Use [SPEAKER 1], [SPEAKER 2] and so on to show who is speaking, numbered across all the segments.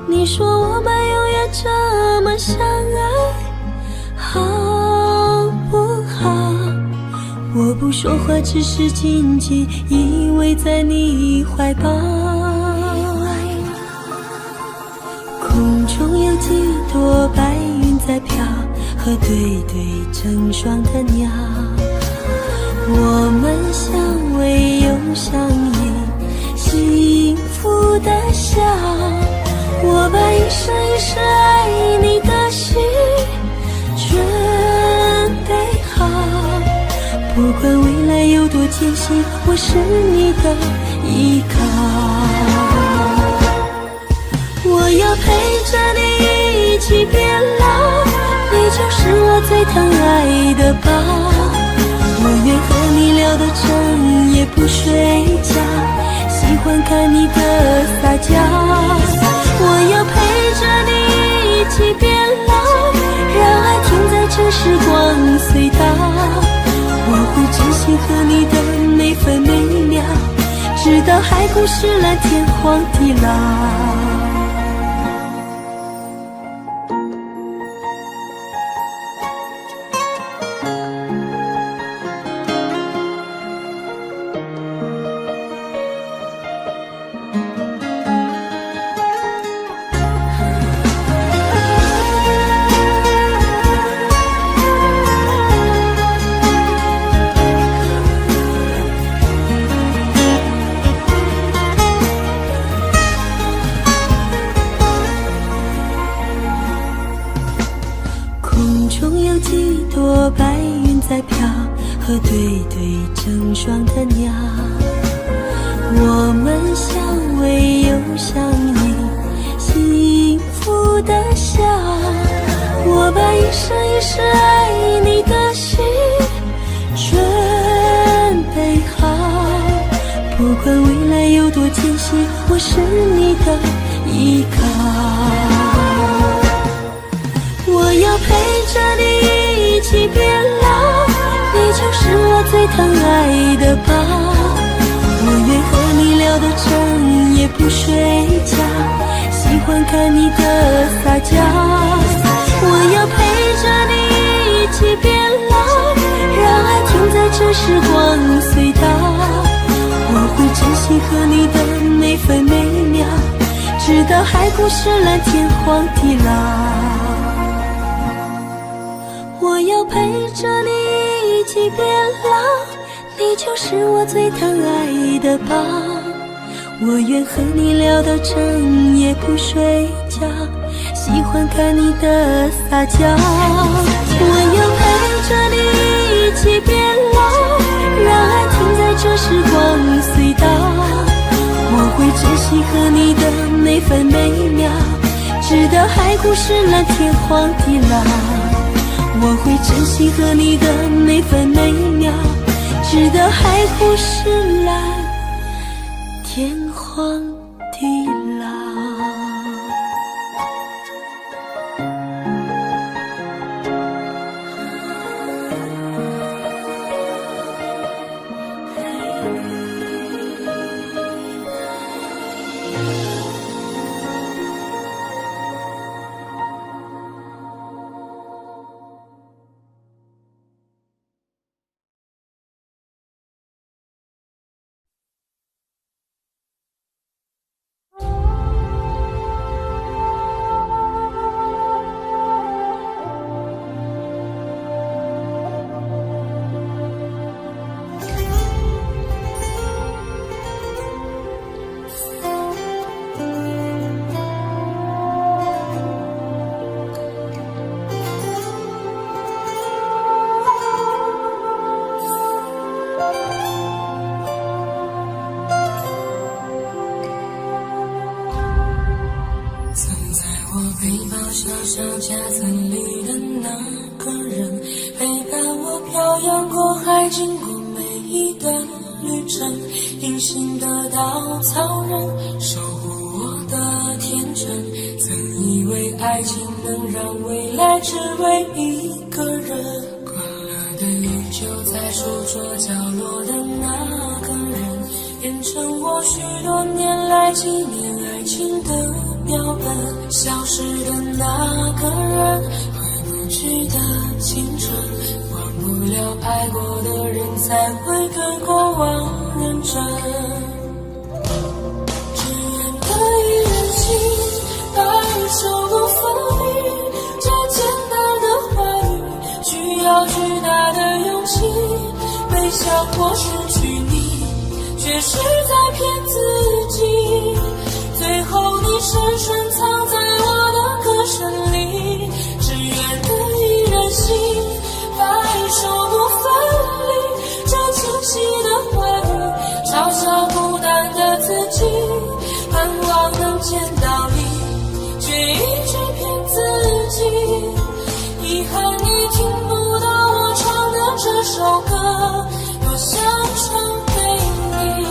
[SPEAKER 1] 你说我们永远这么相爱，好不好？我不说话，只是紧紧依偎在你怀抱。空中有几朵白云在飘，和对对成双的鸟。我们相偎又相依，幸福的笑。我把一生一世爱你的心准备好，不管未来有多艰辛，我是你的依靠。我要陪着你一起变老，你就是我最疼爱的宝。我愿和你聊到整夜不睡觉，喜欢看你的撒娇。我要陪着你一起变老，让爱停在这时光隧道。我会珍惜和你的每分每秒，直到海枯石烂，天荒地老。几朵白云在飘，和对对成双的鸟。我们相偎又相依，幸福的笑。我把一生一世爱你的心准备好，不管未来有多艰辛，我是你的依靠。我要陪着你一起变老，你就是我最疼爱的宝。我愿和你聊到整夜不睡觉，喜欢看你的撒娇。我要陪着你一起变老，让爱停在这时光隧道。我会珍惜和你的每分每秒，直到海枯石烂，天荒地老。我要陪着你一起变老，你就是我最疼爱的宝。我愿和你聊到整夜不睡觉，喜欢看你的撒娇。我要陪着你一起变老，让爱停在这时光隧道。我会珍惜和你的每分每秒，直到海枯石烂，天荒地老。我会珍惜和你的每分每秒，直到海枯石烂，天荒地老。
[SPEAKER 2] 背包小小夹层里的那个人，陪伴我漂洋过海，经过每一段旅程。隐形的稻草人，守护我的天真。曾以为爱情能让未来只为一个人。关了的雨就在书桌角落的那个人，变成我许多年来纪念爱情的标本，消失的那个人，回不去的青春，忘不了爱过的人，才会对过往认真。只愿得一人心，白首不分离，这简单的话语，需要巨大的勇气。没想过失去你，却是在骗自己。最后你深深藏在我的歌声里，只愿得一人心，白首不分离。这清晰的话语，嘲笑孤单的自己，盼望能见到你，却一直骗自己。遗憾你听不到我唱的这首歌，多想唱给你。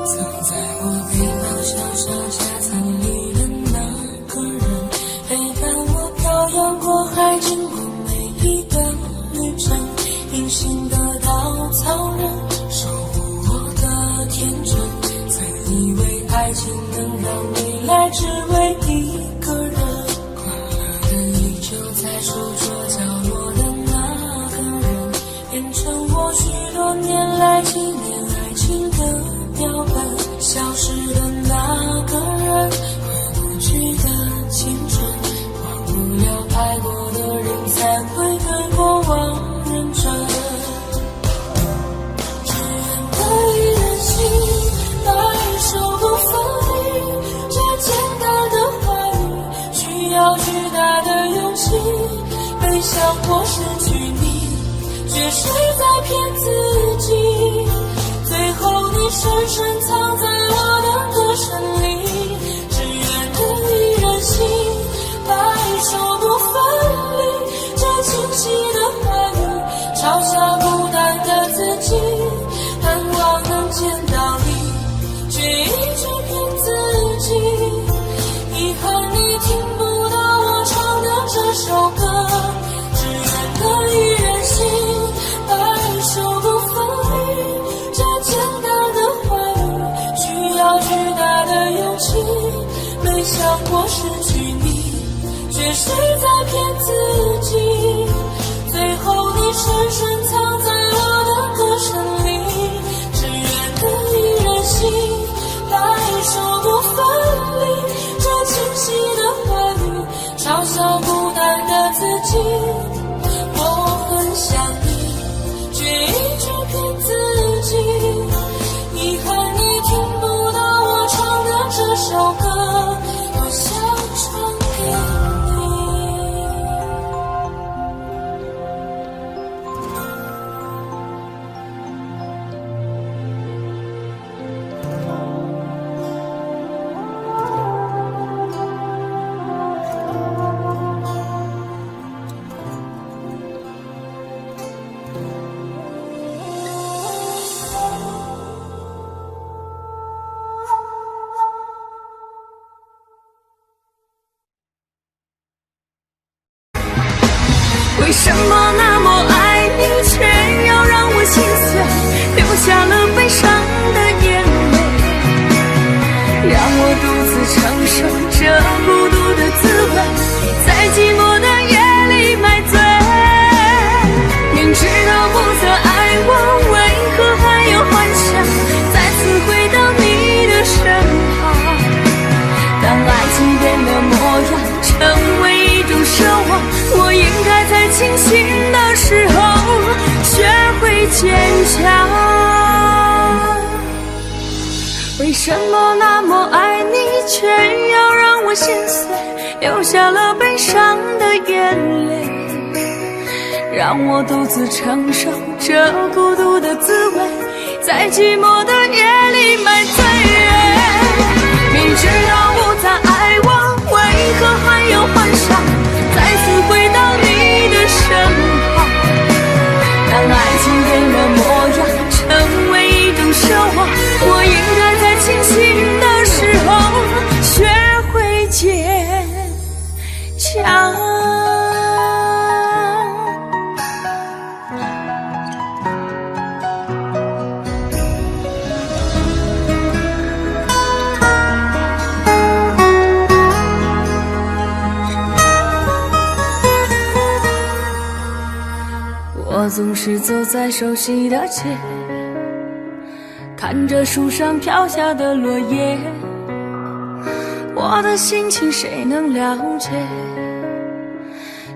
[SPEAKER 2] 藏在我背包小小夹层里的那个人，陪伴我漂洋过海，经过每一段旅程。隐形的稻草人，守护我的天真。曾以为爱情能让未来只为一个人，快乐的依旧在书桌角落的那个人，变成我许多年来纪念爱情的标本。消失的那个人，回不去的青春，忘不了爱过的人，才会对过往认真。只愿得一人心，白首不分离。这简单的话语，需要巨大的勇气。没想过失去你，却是在骗自己。最后你深深藏在我的歌声里，只愿得一人心，白首不分离。这清晰的话语，嘲笑孤单的自己，盼望能见到你，却一直骗自己。遗憾你听不到我唱的这首歌，只愿得一人心，白首不分离。这简单的话语，需要巨大的勇气。没想过失去你，却是在骗自己。最后你深深藏在我的歌声里，只愿得一人心，白首不分离。这清晰的话语，嘲笑孤单的自己。我很想你，却一直骗自己。遗憾你听不到我唱的这首歌，多想唱给你。
[SPEAKER 1] 为什么那么爱你，却要让我心碎，流下了悲伤的眼泪，让我独自承受这孤独的滋味，在寂寞的夜里买醉。明知道不再爱我，为何还有幻想再次回到你的身旁？当爱情变了模样，成为一种奢望，我应该在清醒的时候学会坚强。为什么那么爱你，却要让我心碎，流下了悲伤的眼泪，让我独自承受这孤独的滋味，在寂寞的夜里买醉。明知道不再爱我，为何还有幻想再次回到你的身旁？当爱情变了模样，成为一种奢望，我应该在清醒
[SPEAKER 2] 总是走在熟悉的街，看着树上飘下的落叶，我的心情谁能了解？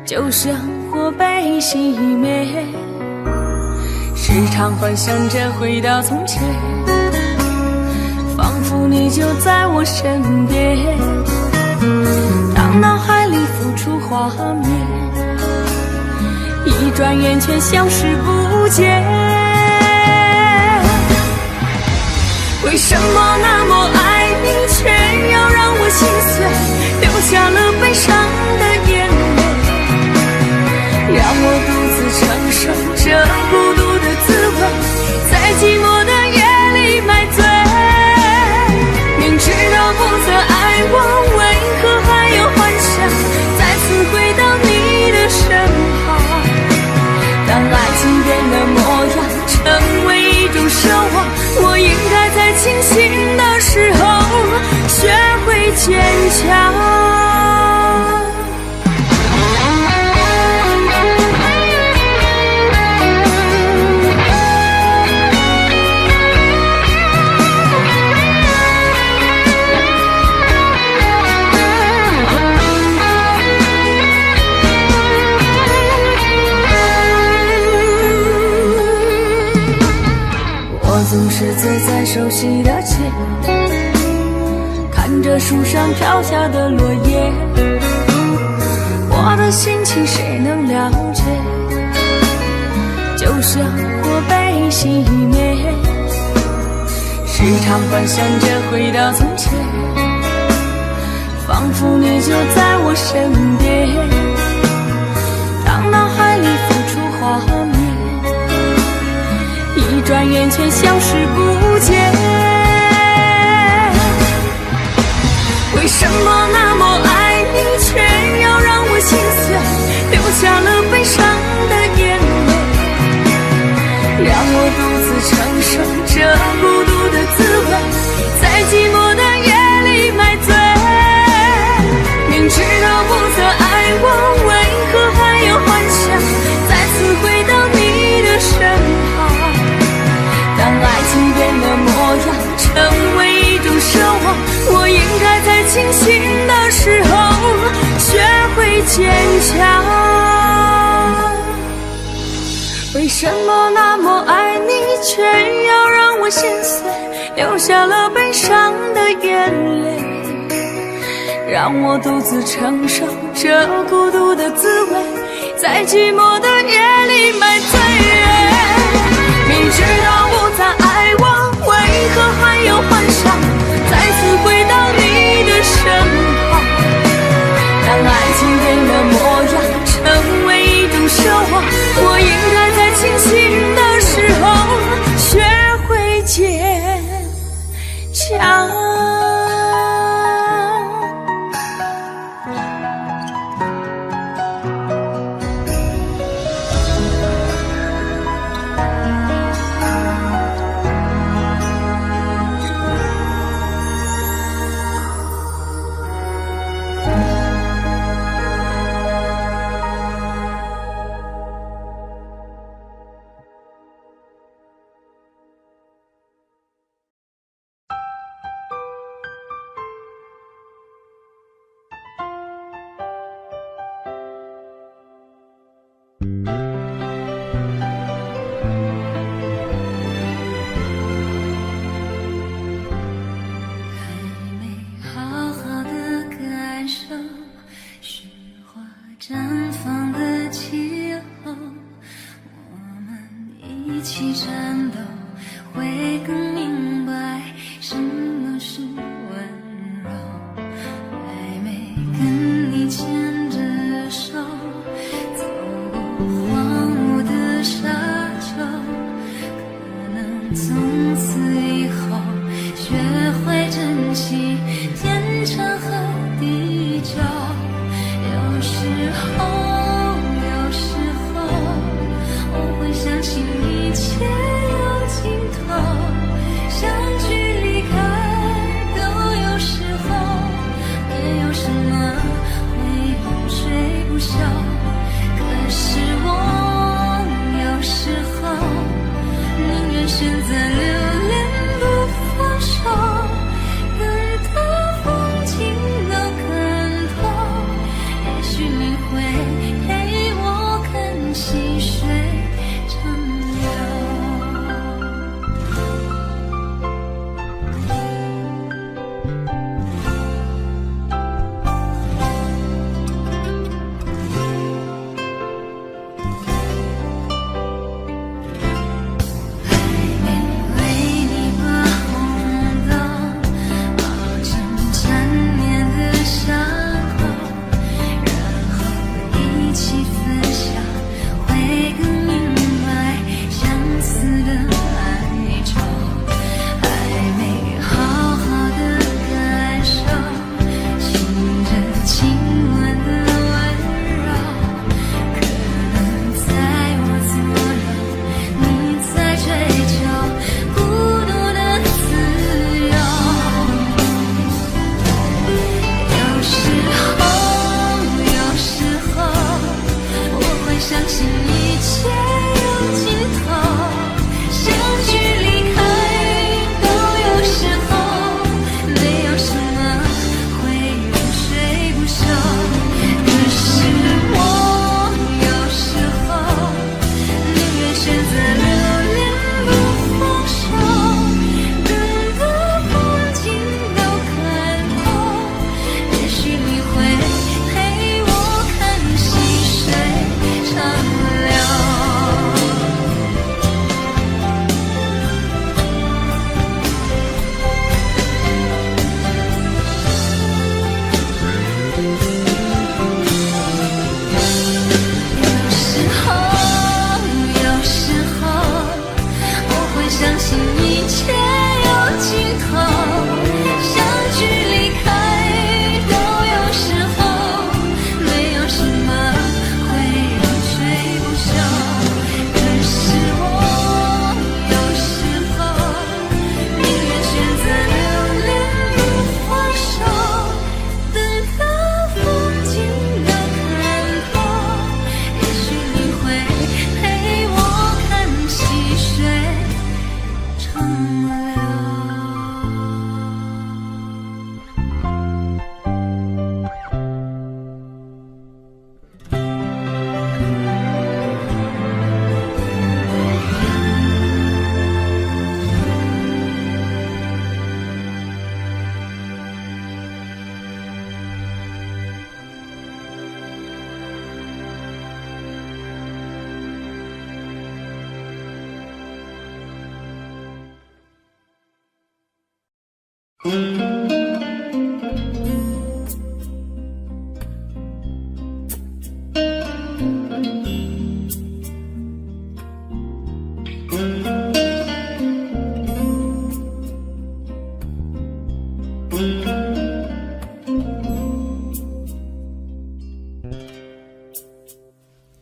[SPEAKER 2] 就像火被熄灭，时常幻想着回到从前，仿佛你就在我身边。当脑海里浮出画面，一转眼却消失不见。为什么那么爱你，却要让我心碎，流下了悲伤的眼泪，让我独自承受这孤独的滋味，在寂寞的夜里买醉。明知道不再爱我，为何还有幻想再次回到你的身旁？当爱情变了模样，成为一种奢望，我应该在清醒的时候学会坚强。总是走在熟悉的街，看着树上飘下的落叶，我的心情谁能了解？就像火被熄灭，时常幻想着回到从前，仿佛你就在我身边。当脑海里浮出画面，一转眼却消失不见。为什么那么爱你，却要让我心碎，流下了悲伤的眼泪，让我独自承受这孤独的滋味，在寂寞的夜里买醉。明知道不再爱我，为何还有幻想再次回到你的身旁？当爱情变了模样，成为一种奢望，我应该在清醒的时候学会坚强。为什么那么爱你，却要让我心碎，流下了悲伤的眼泪，让我独自承受这孤独的滋味，在寂寞的夜里买醉。明知道不再爱我，为何还有幻想再次回到你的身旁？当爱情变了模样，成为一种奢望，我应该在清醒的时候学会坚强。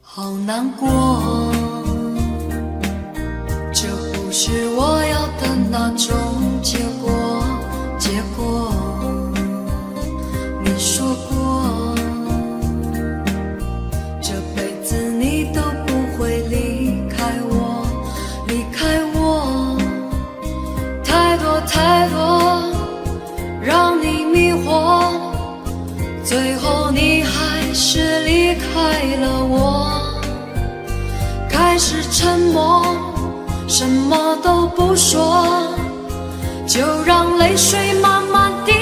[SPEAKER 2] 好难过，这不是我要的那种结果。你说过，这辈子你都不会离开我，太多让你迷惑，最后你还是离开了我。开始沉默，什么都不说，就让泪水慢慢地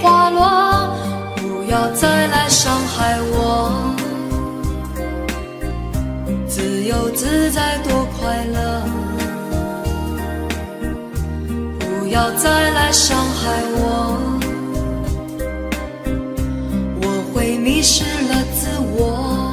[SPEAKER 2] 滑落，不要再来伤害我。自由自在多快乐，不要再来伤害我，我会迷失了自我。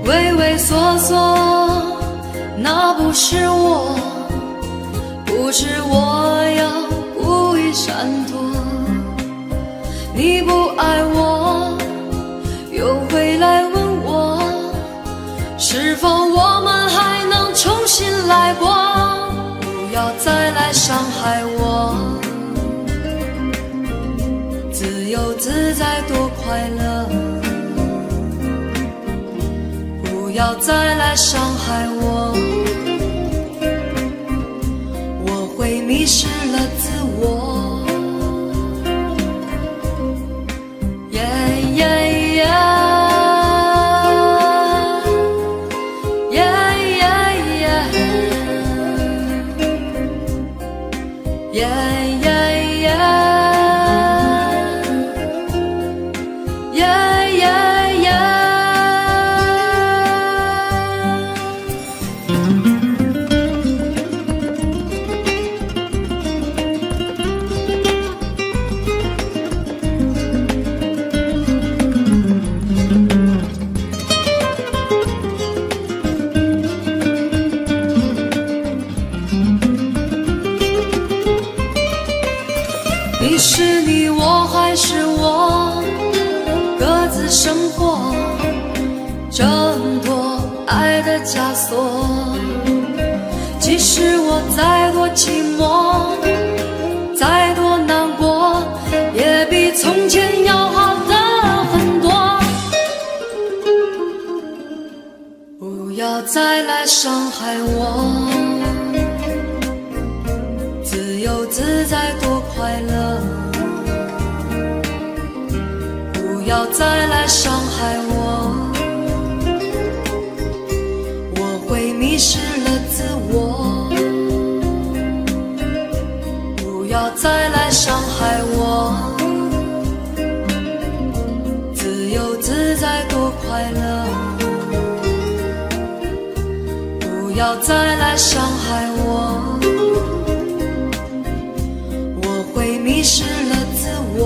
[SPEAKER 2] 畏畏缩缩，那不是我，不是我要故意闪躲。你不爱我，又回来问我，是否我们还能重新来过？不要再来伤害我，自由自在多快乐。不要再来伤害我，我会迷失了自我。你是你，我还是我，各自生活，挣脱爱的枷锁。即使我再多寂寞，再多难过，也比从前要好的很多。不要再来伤害我，自由自在多快乐，不要再来伤害我，我会迷失了自我。不要再来伤害我，自由自在多快乐，不要再来伤害我，会迷失了自我。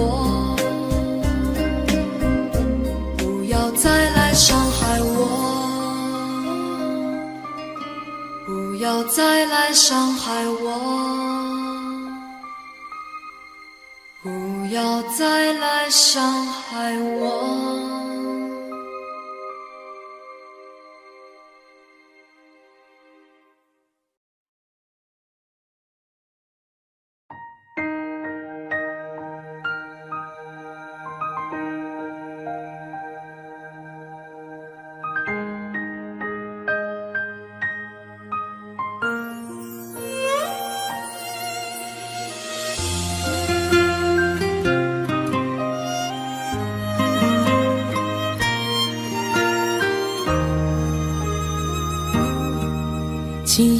[SPEAKER 2] 不要再来伤害我，不要再来伤害我，不要再来伤害我。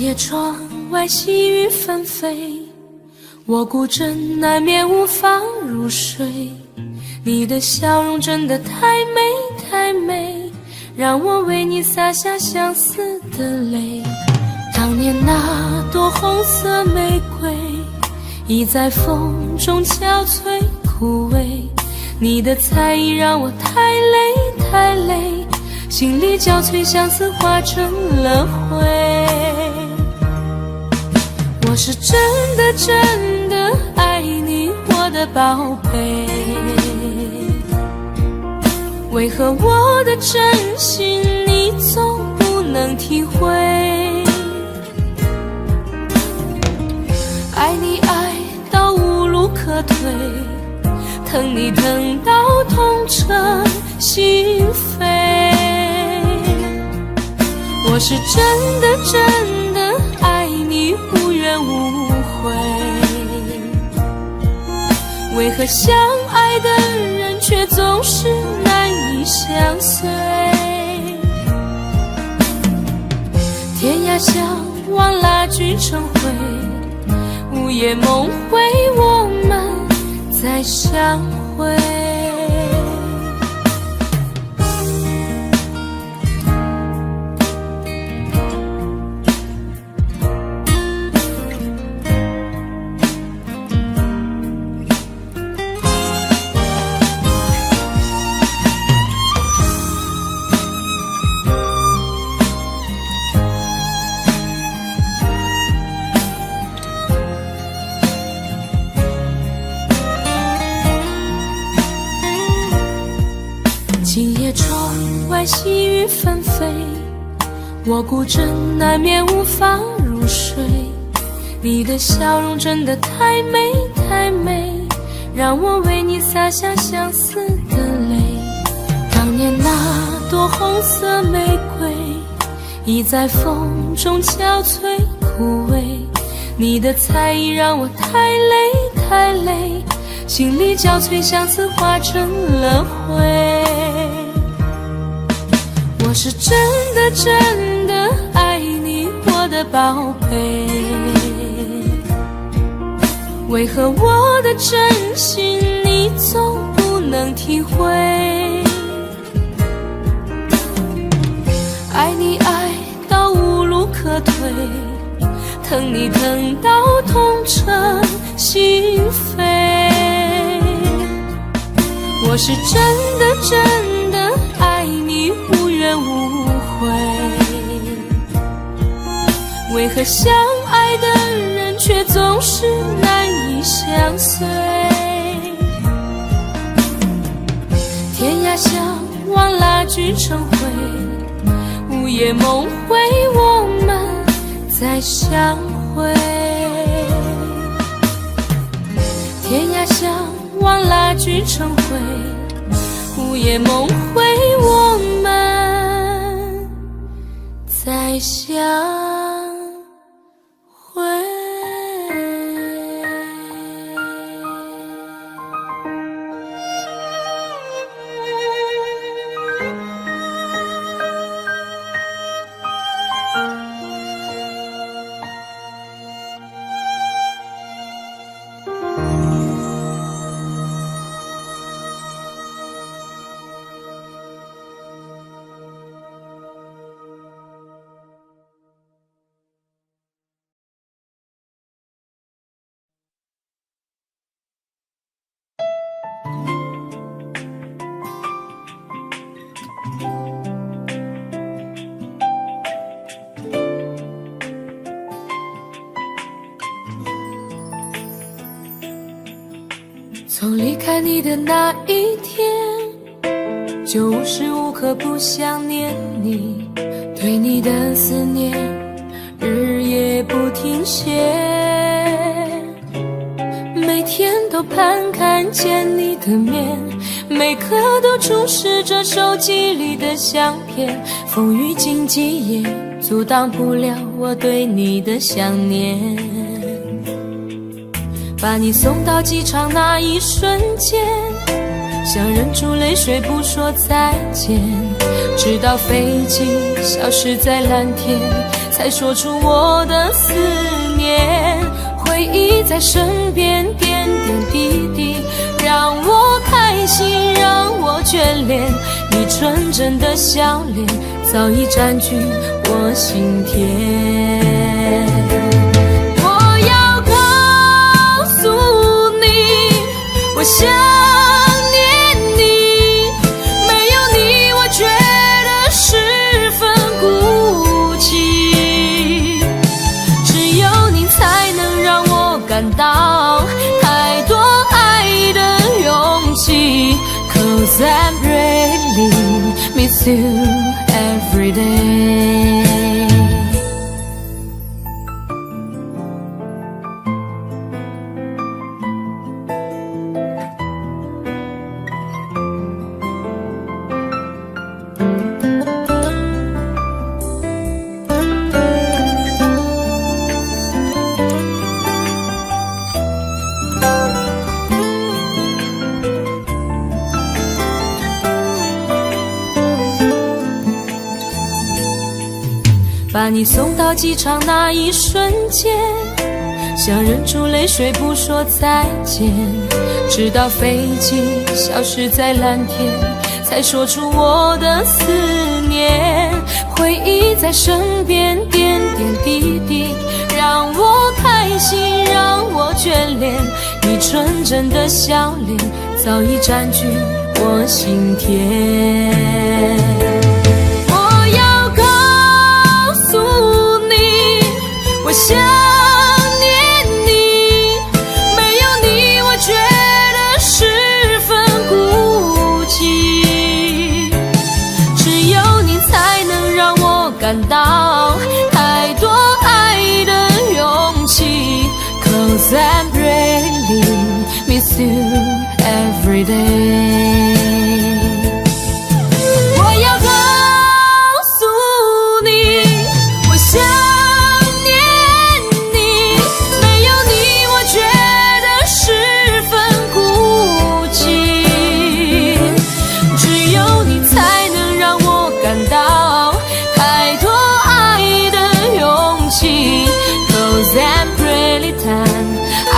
[SPEAKER 2] 夜窗外细雨纷飞，我孤枕难眠无法入睡。你的笑容真的太美太美，让我为你洒下相思的泪。当年那朵红色玫瑰，已在风中憔悴枯萎。你的才艺让我太累太累，心里交瘁，相思化成了灰。我是真的真的爱你，我的宝贝，为何我的真心你总不能体会？爱你爱到无路可退，疼你疼到痛彻心扉。我是真的真的爱你，无怨无悔，为何相爱的人却总是难以相随？天涯相望，蜡炬成灰，午夜梦回，我们再相会。今夜窗外细雨纷飞，我孤枕难眠无法入睡。你的笑容真的太美太美，让我为你洒下相思的泪。当年那朵红色玫瑰，已在风中憔悴枯萎。你的才艺让我太累太累，心里交瘁，相思化成了灰。我是真的真的爱你，我的宝贝，为何我的真心你总不能体会？爱你爱到无路可退，疼你疼到痛彻心扉。我是真的真的爱你，无怨无悔，为何相爱的人却总是难以相随？天涯相望，蜡炬成灰，午夜梦回，我们再相会。天涯相望，蜡炬成灰，午夜梦回，我们再相会。从离开你的那一天，就无时无刻不想念你，对你的思念日夜不停歇，每天都盼看见你的面，每刻都注视着手机里的相片，风雨经济也阻挡不了我对你的想念。把你送到机场那一瞬间，想忍住泪水不说再见，直到飞机消失在蓝天，才说出我的思念。回忆在身边点点滴滴，让我开心，让我眷恋。你纯真的笑脸早已占据我心田。我要告诉你，我想念你，没有你我觉得十分孤寂，只有你才能让我感到太多爱的勇气。 Cause I really miss you every day。把你送到机场那一瞬间，想忍住泪水不说再见，直到飞机消失在蓝天，才说出我的思念。回忆在身边点点滴滴，让我开心，让我眷恋。你纯真的笑脸早已占据我心田。我想念你，没有你我觉得十分孤寂，只有你才能让我感到太多爱的勇气。 Cause I really miss you every day。 我要告诉你，我想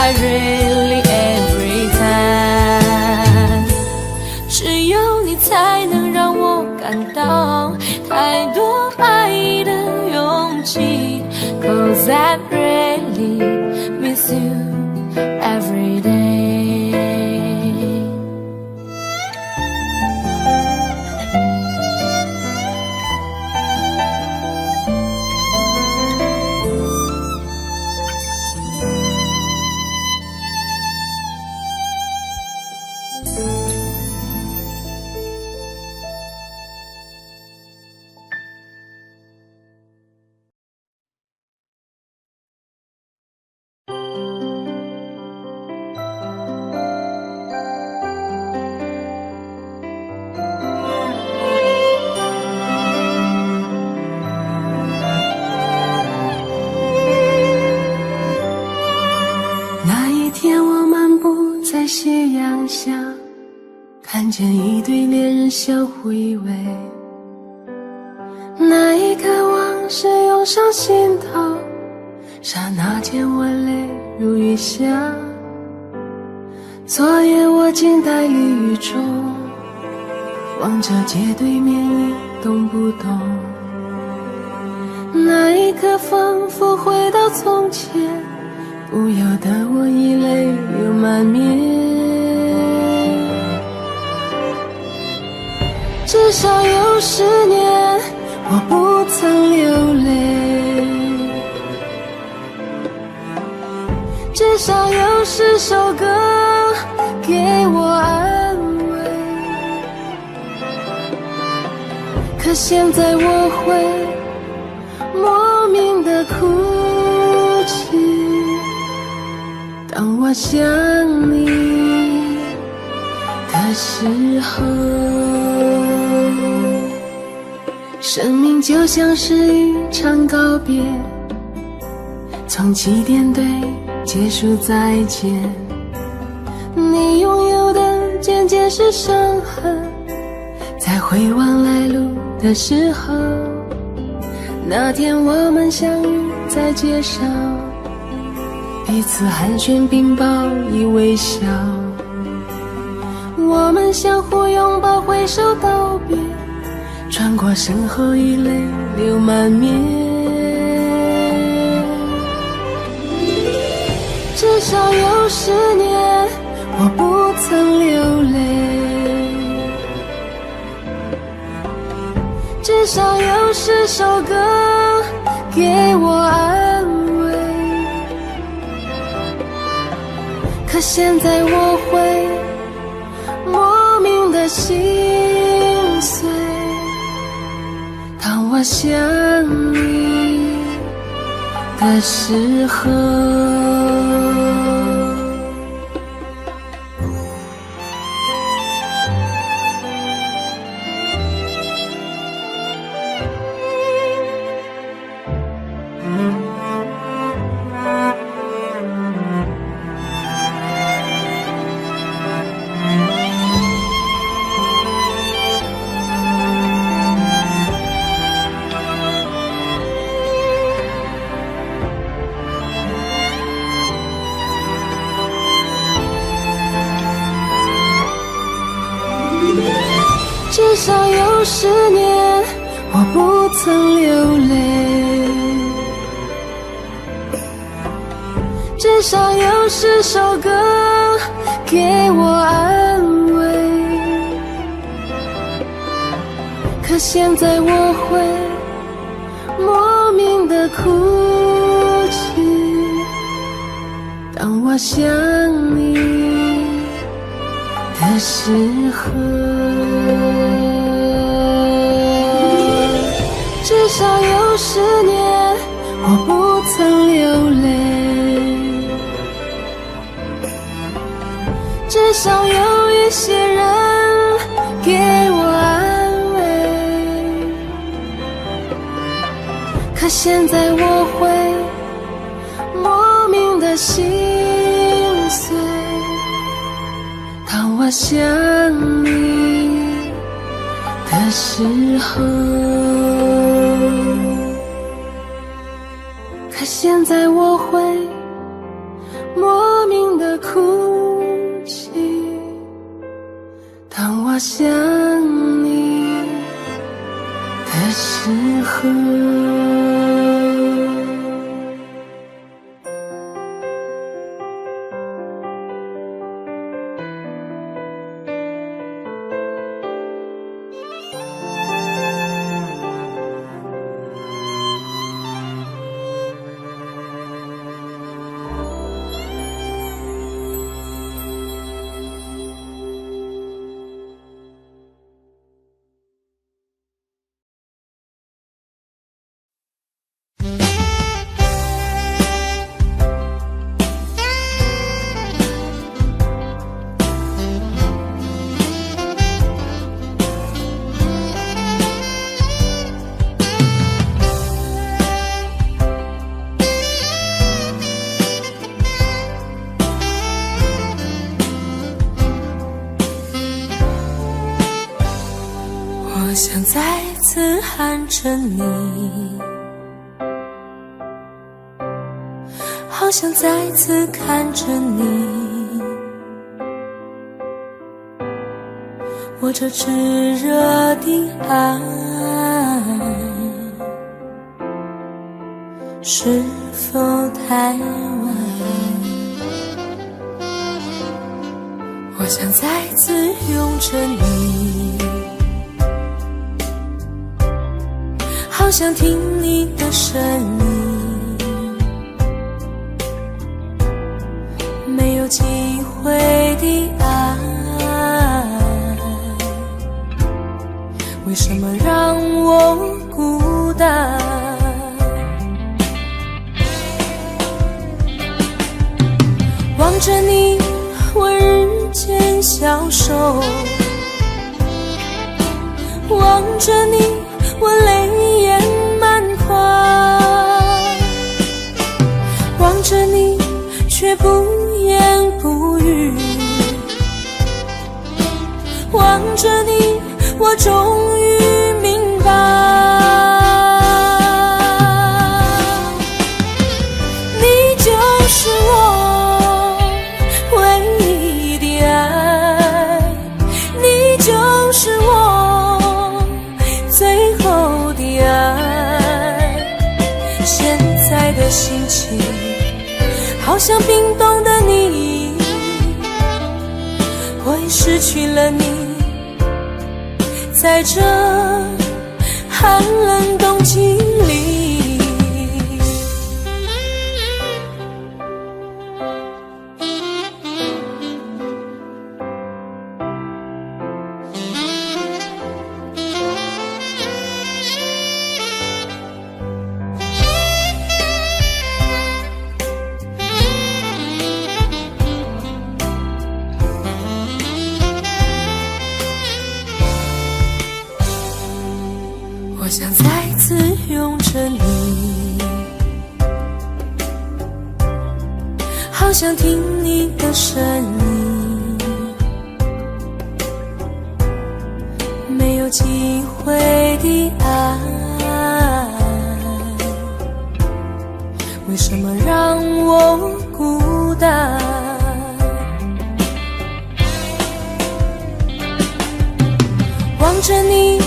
[SPEAKER 2] I really every time， 只有你才能让我感到太多爱的勇气。 Cause I really miss you every day。
[SPEAKER 1] 夕阳下，看见一对恋人相互依偎，那一刻往事涌上心头，刹那间我泪如雨下。昨夜我静待绿雨中，望着街对面一动不动，那一刻仿佛回到从前，不由得我已泪流满面。至少有10年我不曾流泪，至少有10首歌给我安慰，可现在我会莫名的哭泣，当我想你的时候。生命就像是一场告别，从起点对结束再见，你拥有的渐渐
[SPEAKER 2] 全是伤痕。在回望来路的时候，那天我们相遇在街上，彼此寒暄并抱以微笑，我们相互拥抱挥手道别，穿过身后已泪流满面。至少有10年我不曾流泪，至少有10首歌给我安慰。可现在我会莫名的心碎，当我想你的时候。至少有10年我不曾流泪，至少有10首歌给我安慰。可现在我会莫名的哭泣，当我想你的时候。至少有10年我不曾流泪，至少有一些人给我安慰。可现在我会莫名的心碎，当我想你的时候。可现在我会莫名的哭泣，当我想你的时候。
[SPEAKER 1] 我想再次喊着你，好想再次看着你，我这炙热的爱是否太晚？我想再次拥着你，好想听你的声音，没有机会的爱，为什么让我孤单？望着你，我日渐消瘦，望着你，我泪眼满眶，望着你却不言不语，
[SPEAKER 2] 望着你，我终于明白，你就是我唯一的爱，你就是我最后的爱。现在的心情好像冰冻的你，我已失去了你，在这寒冷冬季里。我想再次拥着你，好想听你的声音，没有机会的爱，为什么让我孤单？望着你，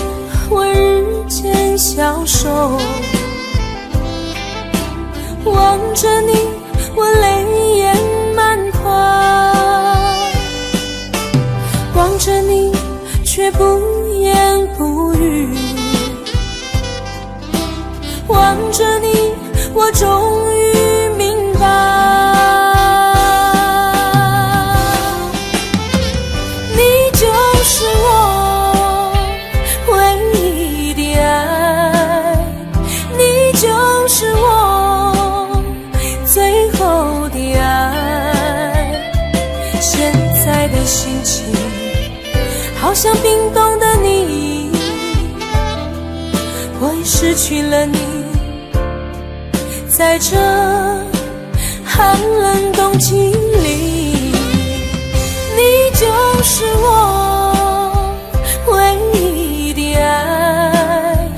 [SPEAKER 2] 我日渐消瘦，望着你，我泪眼满眶，望着你，却不言不语，望着你，我终于明白，你就是我是我最后的爱。现在的心情好像冰冻的你，我已失去了你，在这寒冷冬季里，你就是我唯一的爱，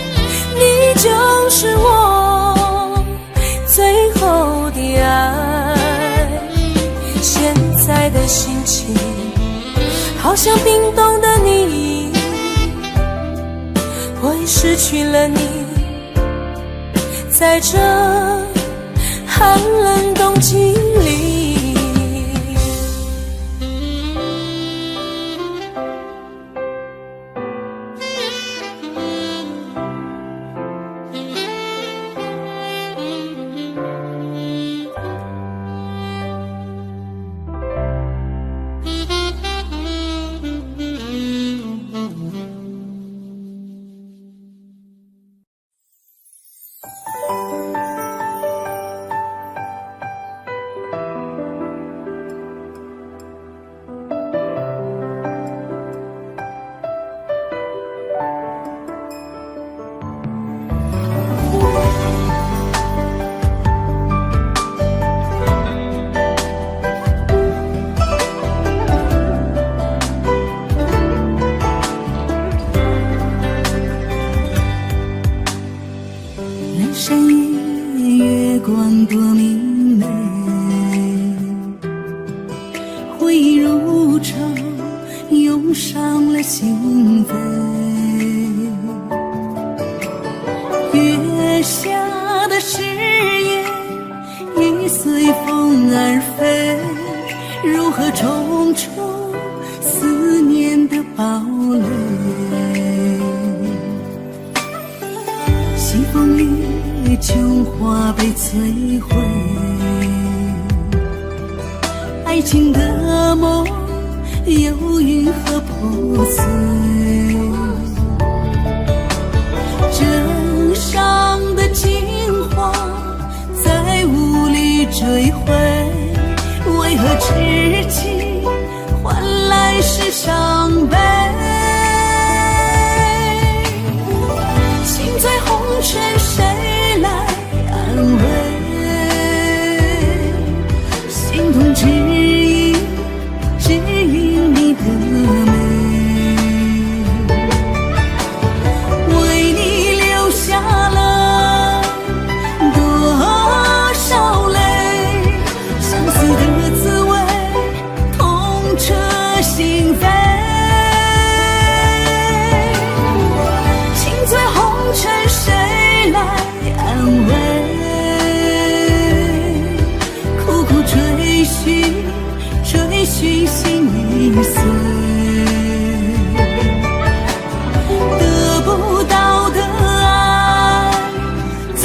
[SPEAKER 2] 你就是我最后的爱。现在的心情好像冰冻的你，我已失去了你，在这寒冷冬季里。
[SPEAKER 1] 深夜月光多明媚，回忆如潮涌上了心扉，月下的誓言已随风而飞，如何重重思念的堡垒，西风里琼花被摧毁，爱情的梦又因何破碎？枕上的情话再无力追回，为何痴情换来是伤悲？心在红尘，谁来安慰？心痛只因你的美。飞。情醉红尘，谁来安慰？苦苦追寻，追寻心已碎。得不到的爱最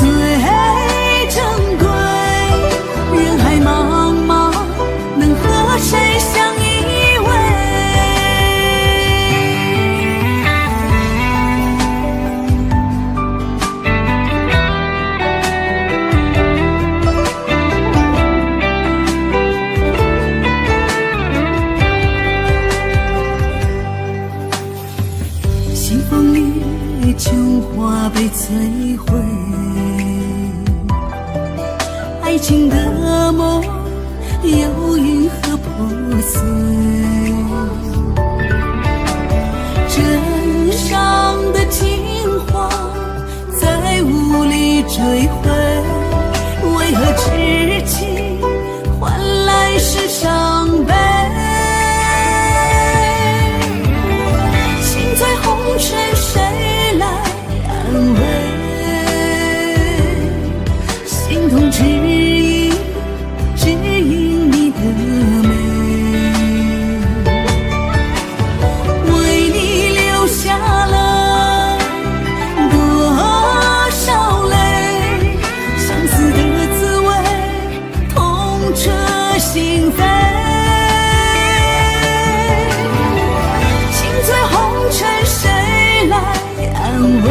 [SPEAKER 1] 珍贵，人海茫茫，能和谁相依偎？西风里秋花被摧毁，爱情的梦又因何破碎？枕上的情话再无力追回，为何痴情换来是伤悲？情醉红尘，谁来安慰？心痛只因你的美，为你流下了多少泪，相思的滋味痛彻心扉。情醉红尘，谁来安慰？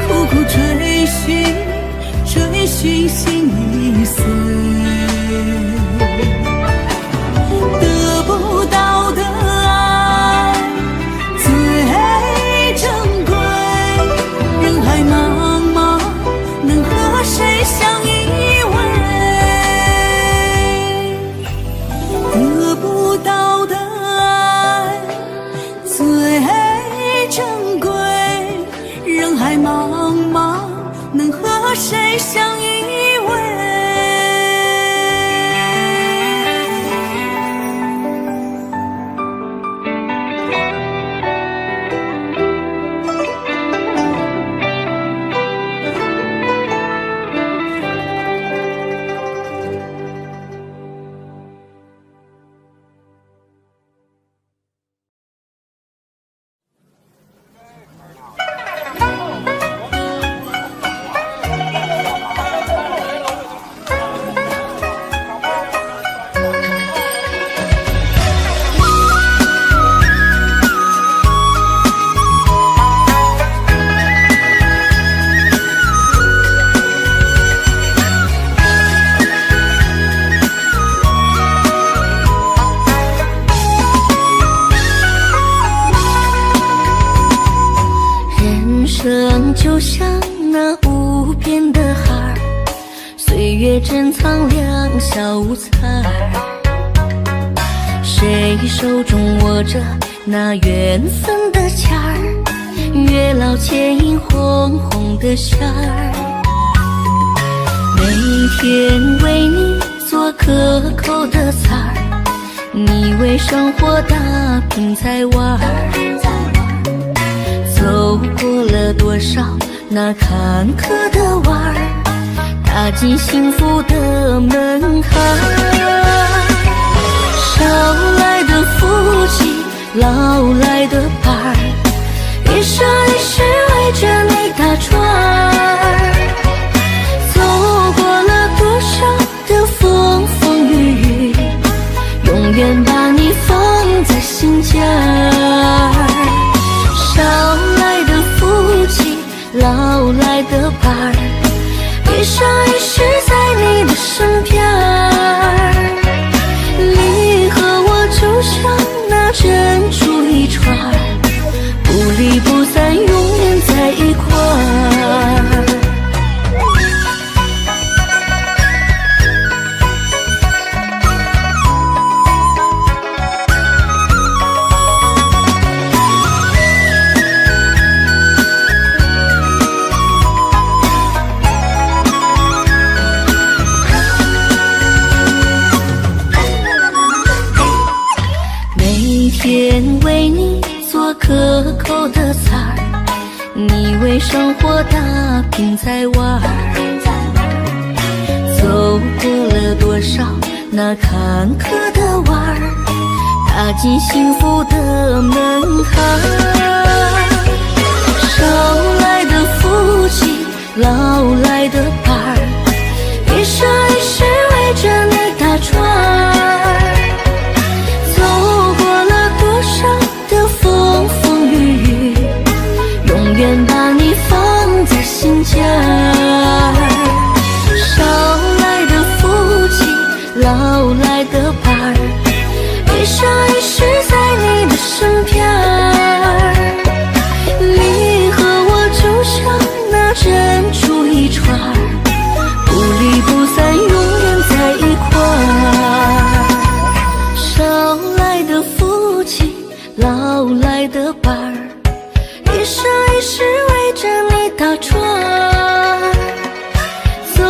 [SPEAKER 1] 苦苦追寻，追寻心已碎。得不到的爱最珍贵，人海茫茫，能和谁相依偎？得不到的爱最珍贵，人海茫茫，能和谁相依偎？就像那无边的海儿，岁月珍藏两小无猜。谁手中握着那缘分的签儿，月老牵引红红的线儿。每天为你做可口的菜儿，你为生活打拼在玩儿。走过了多少那坎坷的弯儿，踏进幸福的门槛。少来的福气，老来的伴儿，一生一世围着你打转儿。走过了多少的风风雨雨，永远把你放在心间儿。少来的福气，老来的伴儿，一生一世在你的身边儿。你和我就像那珍珠一串，不离不散，永远在一块儿。天为你做可口的菜儿，你为生活打拼在玩儿。走过了多少那坎坷的弯儿，踏进幸福的门槛。少来的福气，老来的伴儿，一生一世围着你打转儿。走过了多少的风风雨雨，永远把你放在心间儿。少来的福气，老来的伴儿，一生一世在你的身边儿。你和我就像那珍珠一串儿，不离不散，永远在一块儿。少来的福气，老来的伴儿，一生一世围着你打转儿。走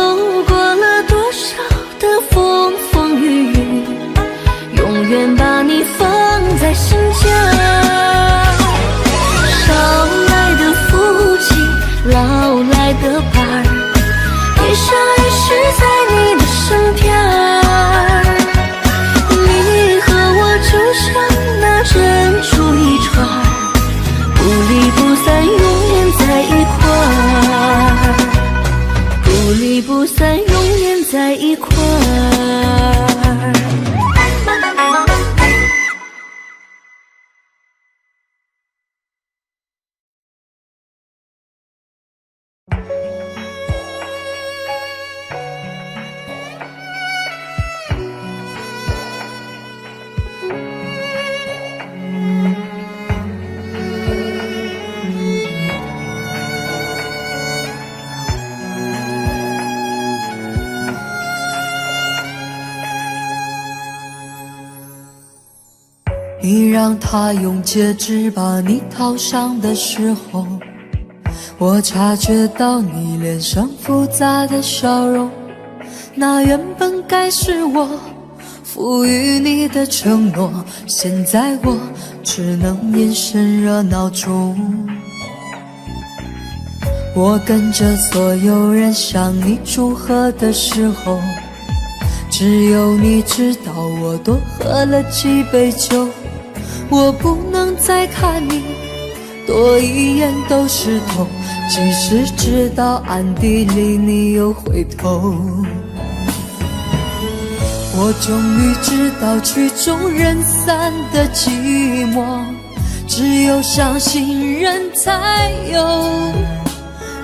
[SPEAKER 1] 过了多少的风风雨雨，永远把你放在心间儿。少来的福气，老来的伴儿，一生一世在你的身边儿。你和我就像那珍珠一串儿，不离不散，永远在一块儿。不离不散，永远在一块儿。
[SPEAKER 2] 你让他用戒指把你套上的时候，我察觉到你脸上复杂的笑容。那原本该是我赋予你的承诺，现在我只能隐身热闹中。我跟着所有人向你祝贺的时候，只有你知道我多喝了几杯酒。我不能再看你多一眼都是痛，即使知道暗地里你又回头。我终于知道曲终人散的寂寞，只有伤心人才有。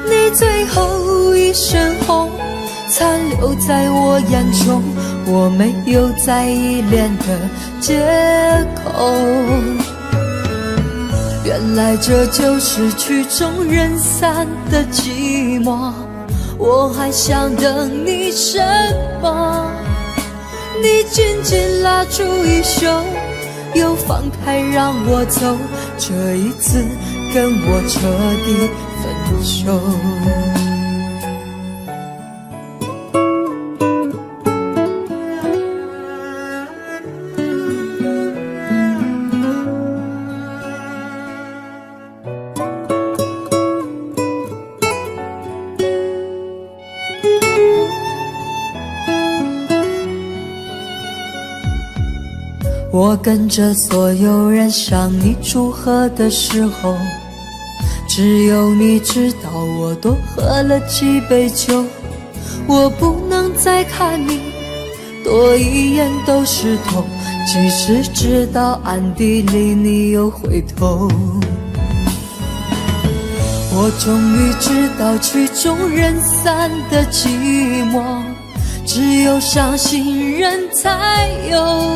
[SPEAKER 2] 你最后一身红残留在我眼中，我没有再依恋的借口。原来这就是曲终人散的寂寞，我还想等你什么？你紧紧拉住衣袖，又放开让我走，这一次跟我彻底分手。我跟着所有人向你祝贺的时候，只有你知道我多喝了几杯酒。我不能再看你多一眼都是痛，即使知道暗地里你又回头。我终于知道曲终人散的寂寞，只有伤心人才有。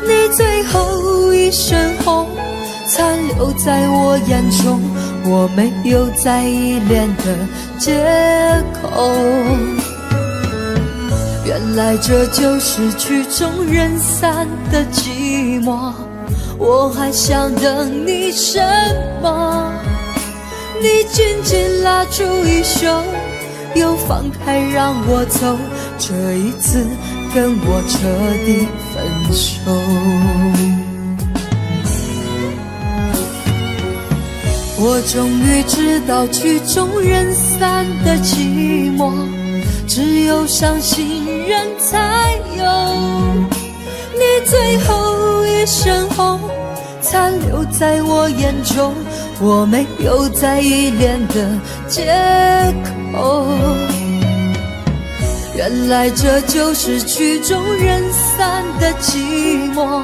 [SPEAKER 2] 你最后一身红残留在我眼中，我没有再依恋的借口。原来这就是曲终人散的寂寞，我还想等你什么？你紧紧拉住衣袖，又放开让我走，这一次跟我彻底分手。
[SPEAKER 1] 终于知道曲终人散的寂寞，只有伤心人才有。你最后一身红，残留在我眼中，我没有再依恋的借口。原来这就是曲终人散的寂寞，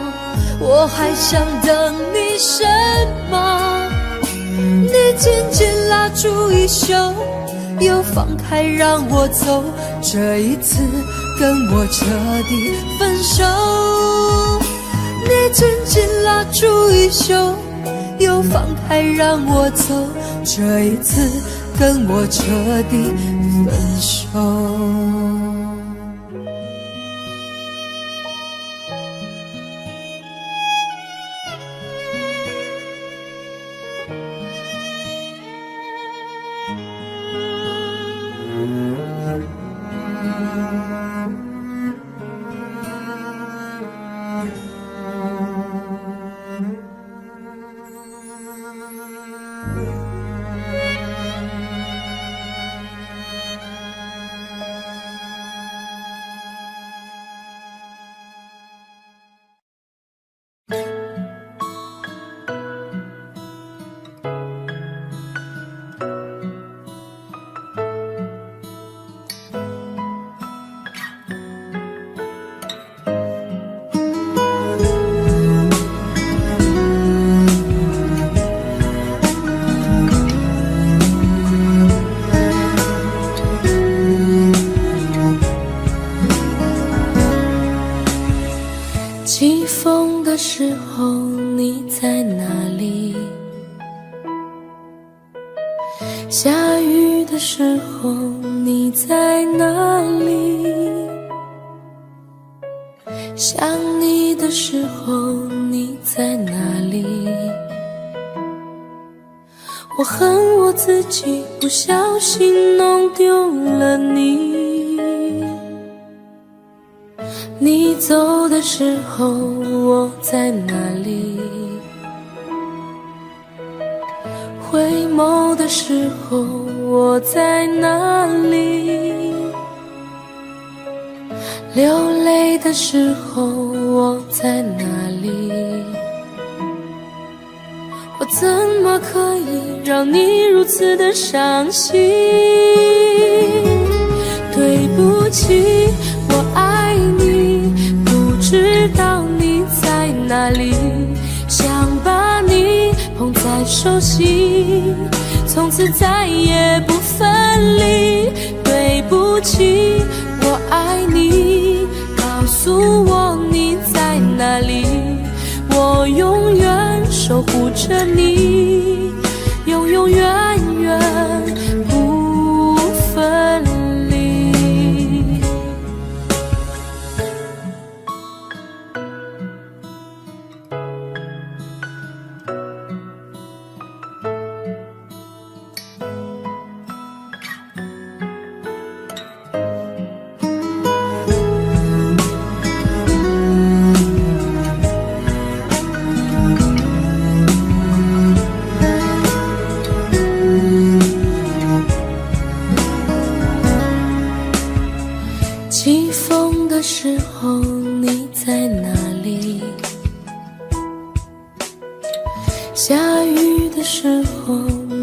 [SPEAKER 1] 我还想等你什么？你紧紧拉住衣袖，又放开让我走，这一次跟我彻底分手。你紧紧拉住衣袖，又放开让我走，这一次跟我彻底分手。
[SPEAKER 2] 起风的时候你在哪里？下雨的时候你在哪里？想你的时候你在哪里？我恨我自己不小心弄丢了你。你走的时候我在哪里？回眸的时候我在哪里？流泪的时候我在哪里？我怎么可以让你如此的伤心？对不起，我爱你，不知道你在哪里，想把你捧在手心，从此再也不分离。对不起，我爱你，告诉我你在哪里，我永远守护着你，永永远远不分离。起风的时候你在哪里？下雨的时候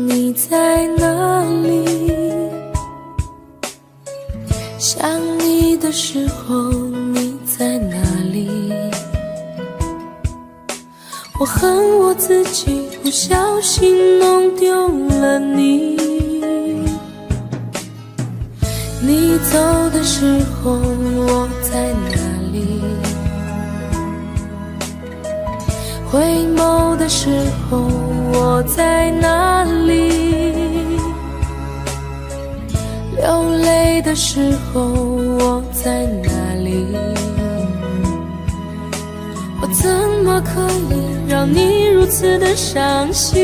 [SPEAKER 2] 你在哪里？想你的时候你在哪里？我恨我自己不小心弄丢了你。你走的时候我在哪里？回眸的时候我在哪里？流泪的时候我在哪里？我怎么可以让你如此的伤心？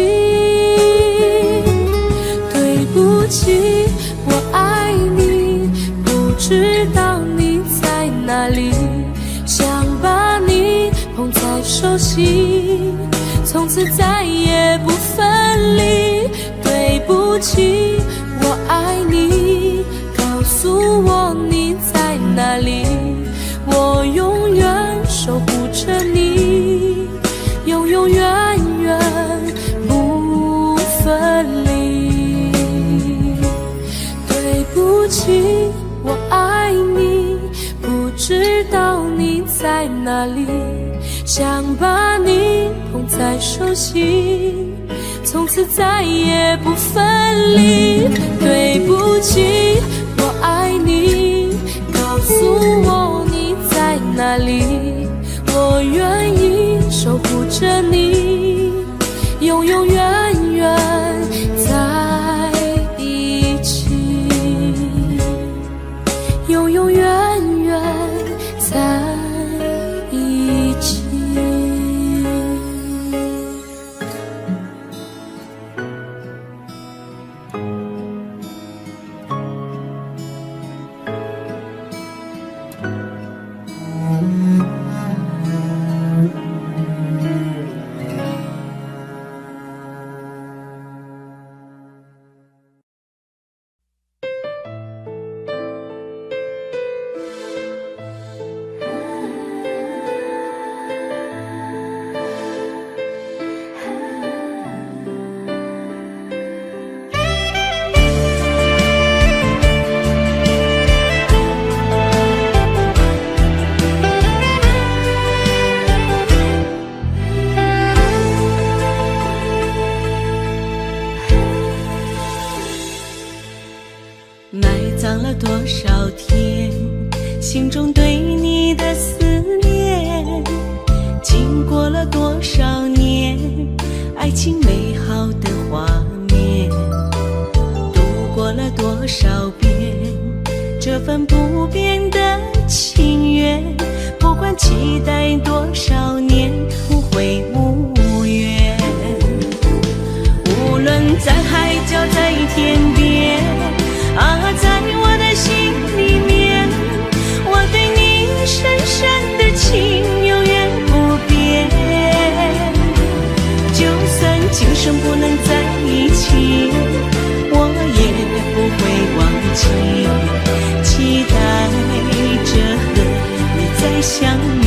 [SPEAKER 2] 对不起，我爱你，不知道你在哪里，想把你捧在手心，从此再也不分离。不起我爱你，告诉我你在哪里，我永远守护着你，永永远远不分离。对不起我爱你，不知道你在哪里，想把你捧在手心，从此再也不分离。对不起我爱你，告诉我你在哪里，我愿意守护着你，永永远远在一起，永永远远在一起。
[SPEAKER 1] 埋葬了多少天，心中对你的思念，经过了多少年，爱情美好的画面，度过了多少遍，这份不变的情缘，不管期待多少年，无悔无怨。无论在海角在天边啊，在我的心里面，我对你深深的情永远不变。就算今生不能在一起，我也不会忘记，期待着和你再相遇。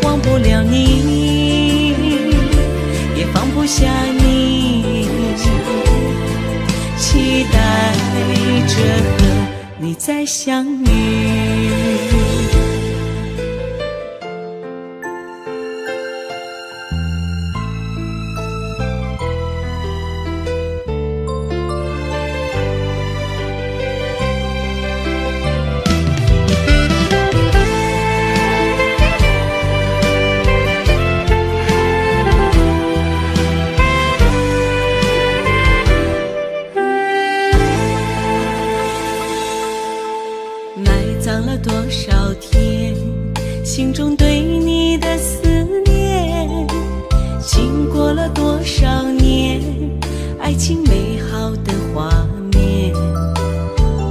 [SPEAKER 1] 忘不了你，也放不下你，期待着和你再相遇。葬了多少天，心中对你的思念，经过了多少年，爱情美好的画面，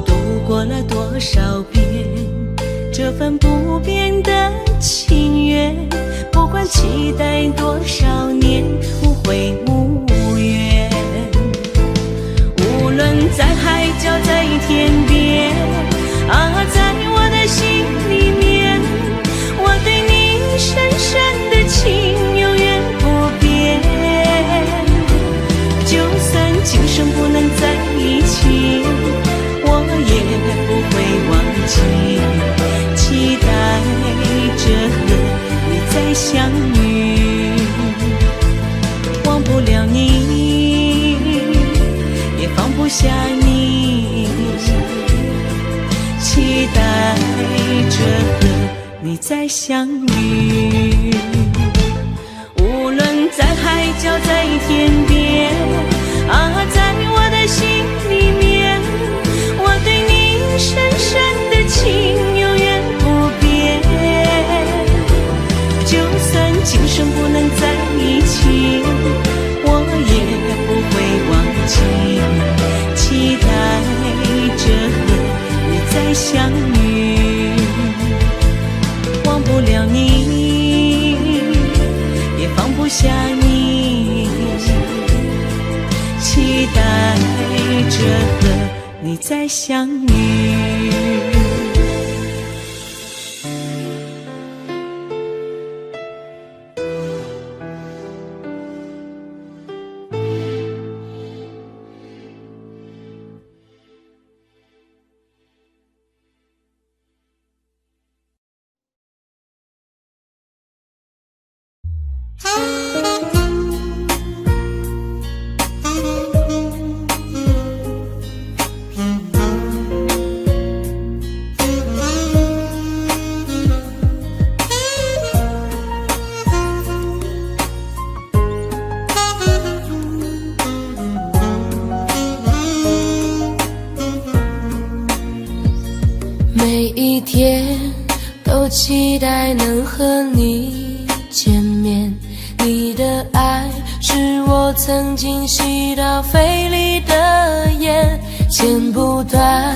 [SPEAKER 1] 度过了多少遍，这份不变的情缘，不管期待多少年，无悔无怨。无论在海角在天边啊，在我的心里面，我对你深深的情永远不变。就算今生不能在一起，我也不会忘记，期待着和你再相遇。忘不了你，也放不下你，期待着和你再相遇。无论在海角在天边啊，在我的心里面，我对你深深的情永远不变。就算今生不能在一起，我也不会忘记，期待着和你再相遇。忘不了你，也放不下你，再相遇。
[SPEAKER 2] 每一天都期待能和你见面，你的爱是我曾经吸到肺里的烟，剪不断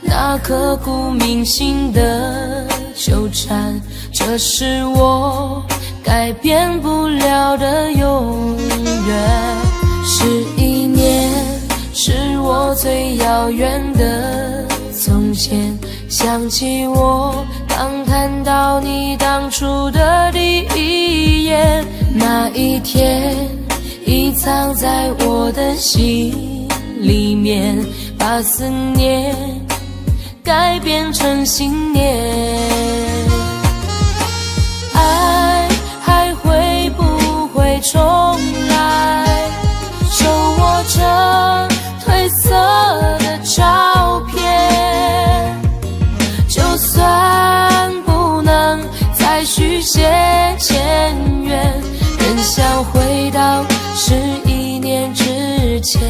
[SPEAKER 2] 那刻骨铭心的纠缠，这是我改变不了的永远。11年是我最遥远的从前，想起我刚看到你当初的第一眼，那一天已藏在我的心里面，把思念改变成信念。爱还会不会重来，手握着褪色的照片，就算不能再续写前缘，更想回到11年之前。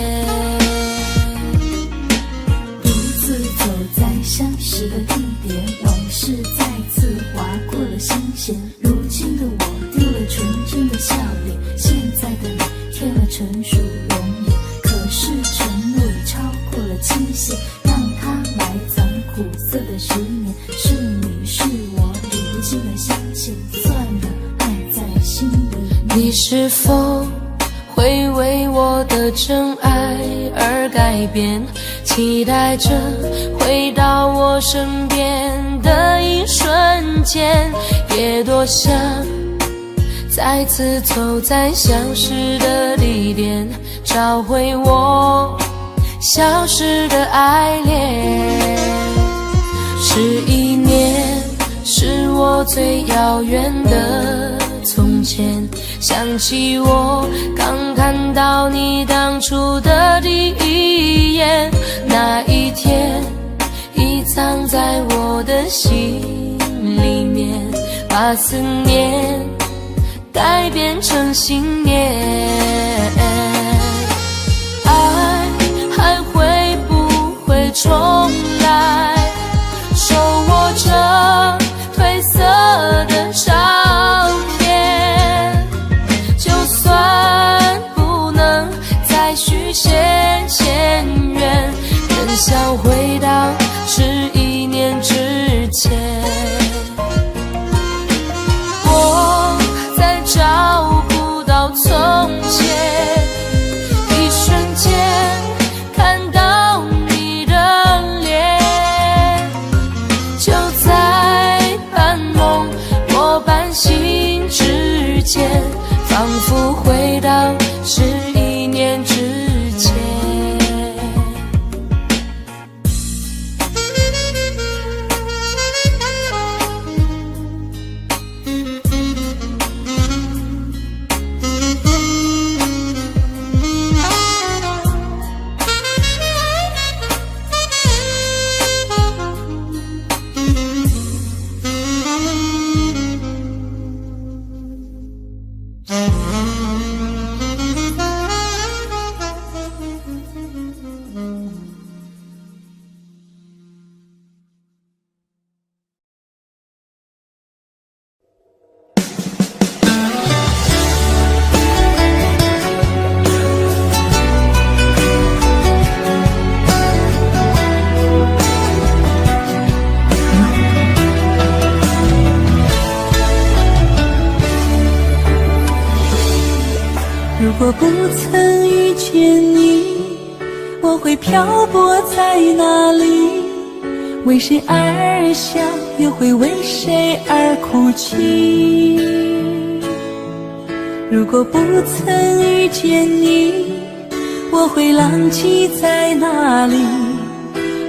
[SPEAKER 3] 独自走在相识的地点，往事再次划过了心弦。如今的我丢了纯真的笑脸，现在的你添了成熟容颜。可是承诺已超过了期限，让它埋藏苦涩的10年。是你是我历不尽的相欠，算了，爱在心里。
[SPEAKER 2] 你是否会为我的真爱而改变，期待着回到我身边的一瞬间，也多想再次走在相识的地点，找回我消失的爱恋。11年是我最遥远的从前，想起我刚看到你当初的第一眼，那一天已藏在我的心里面，把思念改变成信念。爱还会不会重来，手握着褪色的照片，就算不能再续写前缘，更想回到11年之前。我在找不到从前，一瞬间看到你的脸，就在半梦或半醒之间，仿佛回到11年之前。
[SPEAKER 1] 如果不曾遇见你，我会漂泊在哪里？为谁而笑，又会为谁而哭泣？如果不曾遇见你，我会浪迹在哪里？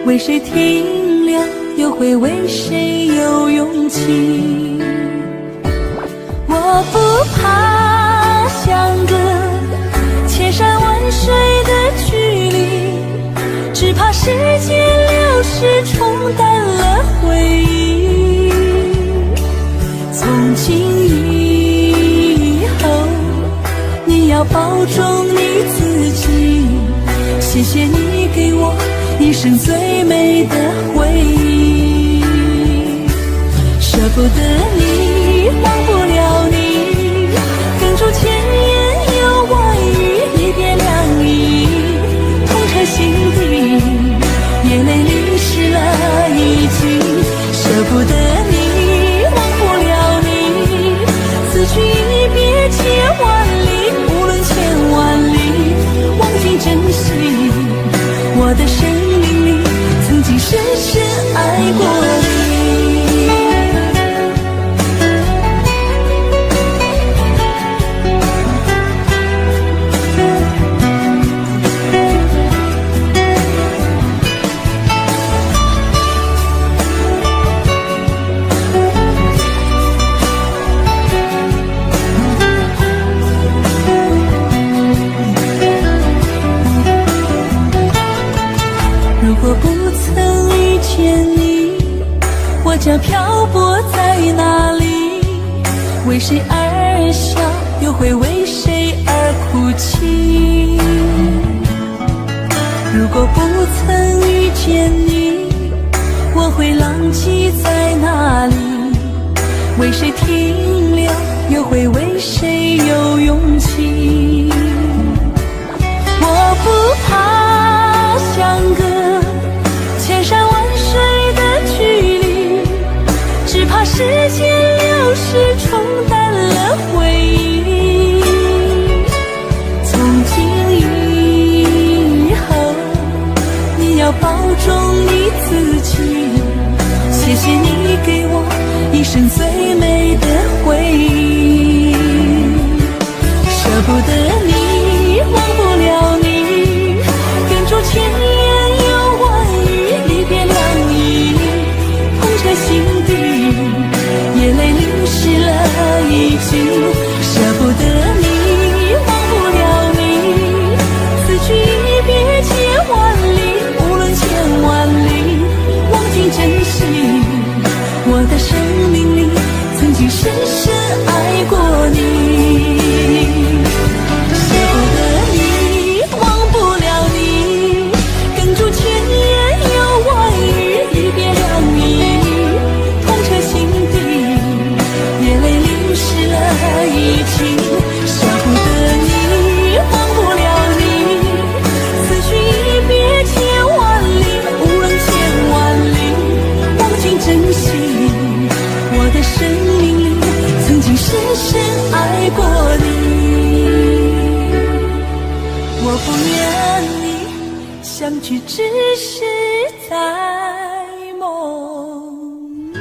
[SPEAKER 1] 为谁停留，又会为谁有勇气？我不怕相隔千山万水的距离，只怕时间流逝冲淡了回忆。从今以后，你要保重你自己，谢谢你给我一生最美的回忆。舍不得你，忘不了你，哽住千言有万语，离别凉意，痛彻心底，眼泪淋湿了衣襟。舍不得你，忘不了你，此去一别千万里，无论千万里，忘记珍惜。我的生命里曾经深深爱过你。如果不曾遇见你，我将漂泊在哪里？为谁而笑，又会为谁而哭泣？如果不曾遇见你，我会浪迹在哪里？为谁停留，又会为谁有勇气？我不怕相隔千山万水的距离，只怕时间流逝冲淡了回忆。从今以后，你要保重你自己，谢谢你给我一生最美的回忆。舍不得你，忘不了你，哽住千言有万语，离别凉意，痛彻心底，眼泪淋湿了衣襟。舍不得你，忘不了你，此去一别千万里，无论千万里，忘记珍惜。我的生命里曾经深深爱过你。舍不得你，忘不了你，哽住千言有万语，离别凉意，痛彻心底，眼泪淋湿了衣襟。舍不得你，忘不了你，此去一别千万里，无论千万里，忘记珍惜。我的生命里曾经深深爱过你，我不愿你相聚只是在梦里。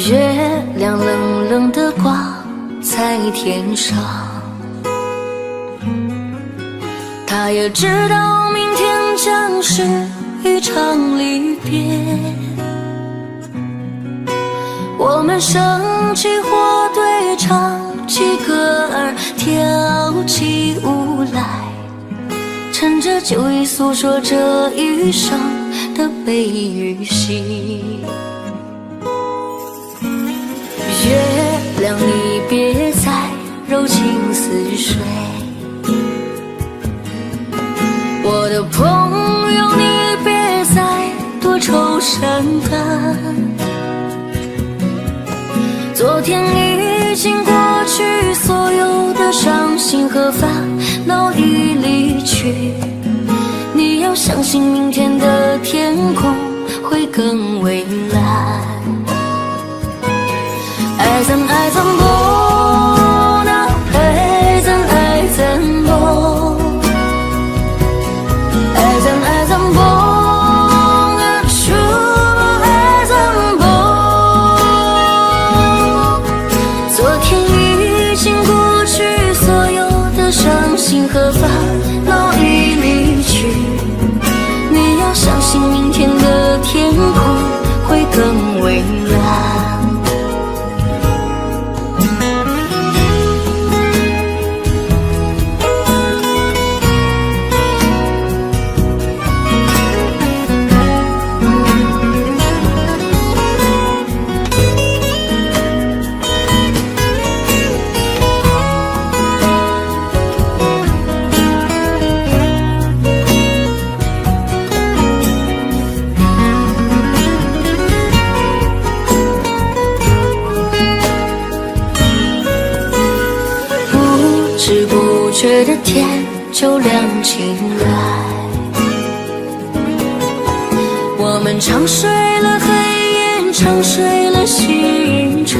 [SPEAKER 2] 月亮冷冷地挂在天上，他也知道明天将是一场离别。我们升起火堆，唱起歌儿，跳起舞来，
[SPEAKER 1] 趁着酒意诉说这一生的悲与喜。月亮你别再柔情似水，我的朋友你别再多愁善感，昨天已经过去，所有的伤心和烦恼已离去，你要相信明天的天空会更蔚蓝。爱怎爱怎不能，爱怎爱怎不，爱怎爱怎不能说，爱怎不。昨天已经过去，所有的伤心和烦恼已离去，你要相信明天的天空会更蔚蓝。不知不觉的天就亮起来，我们长睡了黑夜，长睡了星辰，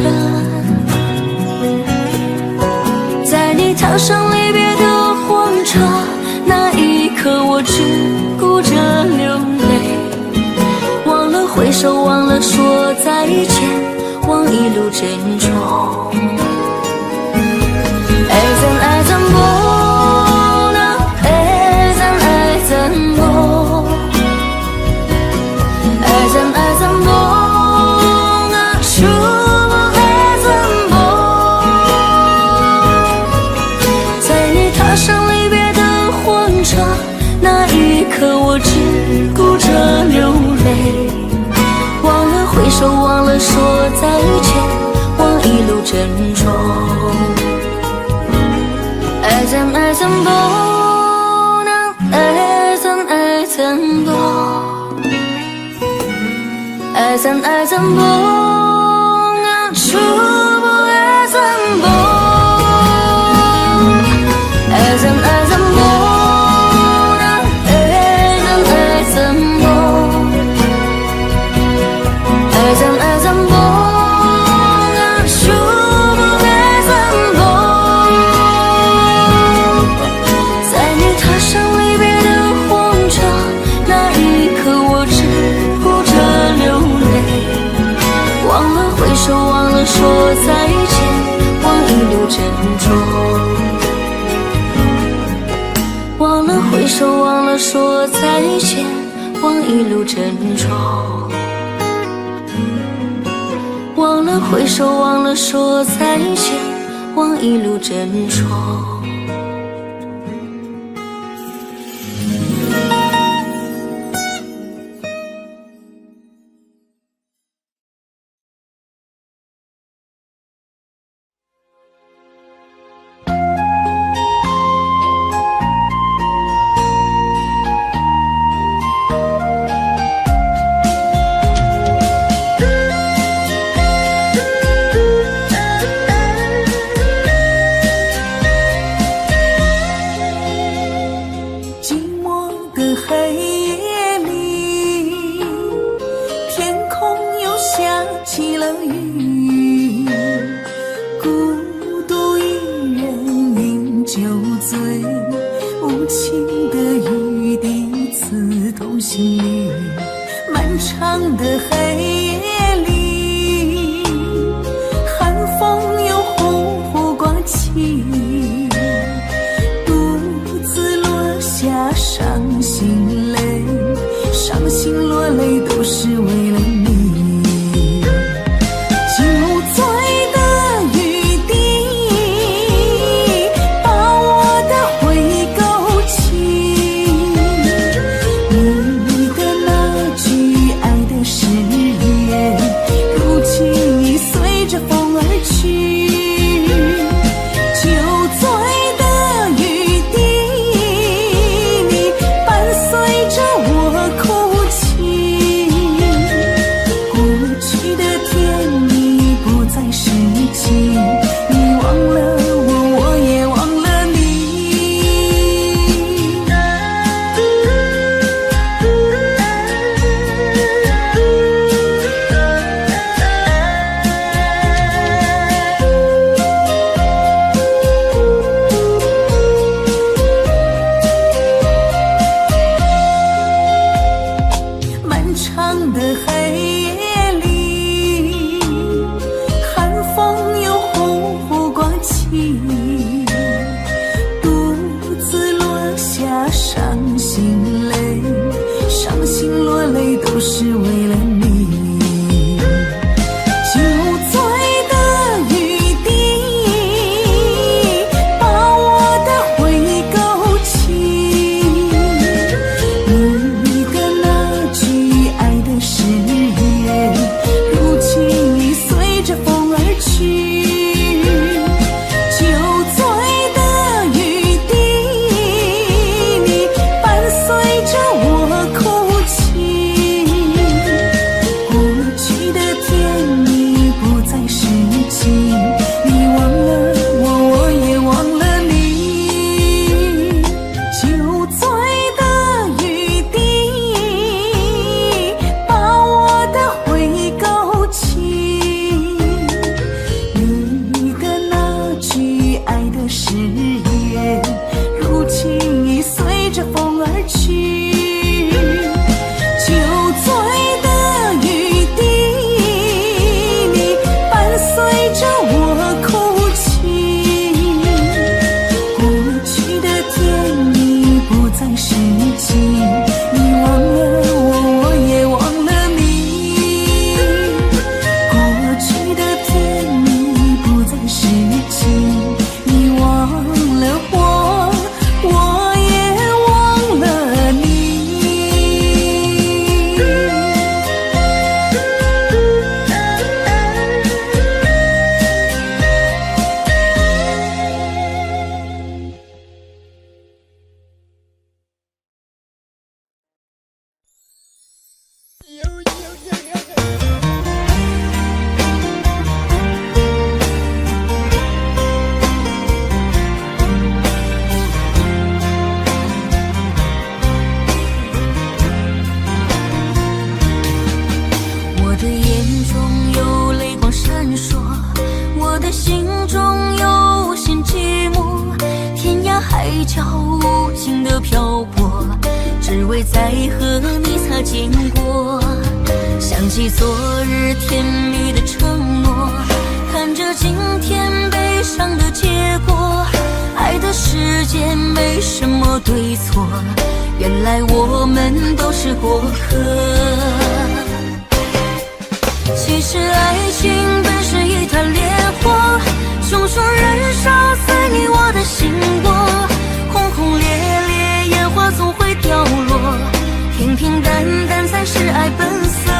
[SPEAKER 1] 在你踏上离别的火车，那一刻我只顾着流泪，忘了挥手，忘了说再见，忘一路珍重。爱怎爱怎不能，爱怎爱怎不，爱怎爱怎不能说，爱怎不。在你踏上离别的火车，那一刻我只顾着流泪，忘了挥手，忘了说再见，忘一路珍重。爱怎爱怎不能，爱怎爱怎不，爱怎爱怎不能说，爱怎不，爱怎爱怎不能，爱怎爱怎不，爱怎爱怎不能说，爱怎不。忘了说再见，忘一路珍重。忘了挥手，忘了说再见，忘一路珍重。忘了挥手，忘了说再见，忘一路珍重。去，酒醉的雨滴你伴随着我哭泣，过去的甜蜜不再是情，你忘了我，我也忘了你。漫长的黑夜里，寒风又呼呼刮起，独自落下伤心泪，伤心落泪都是为了你。酒醉的雨滴把我的回勾起，你的那句爱的誓言如今已随着风而去，酒醉的雨滴你伴随着我哭泣，过去的甜蜜不再是情，你忘了我，我也忘了你。酒醉的雨滴把我的回勾起，你的那句爱的誓言如今已随着风而去，酒醉的雨滴你伴随着我哭泣，过去的甜蜜不再是情，你忘了我，我也忘了你。过去的甜蜜不再是情，你忘了我，我也忘了你。我的眼中有泪光闪烁，我的心中有无限寂寞，天涯海角无尽的漂泊，只为再和你擦肩过。想起昨日甜蜜的承诺，看着今天悲伤的结果，爱的世界没什么对错，原来我们都是过客。其实爱情本是一团烈火，熊熊燃烧在你我的心窝，轰轰烈烈烟花总会掉落，平平淡淡才是爱本色。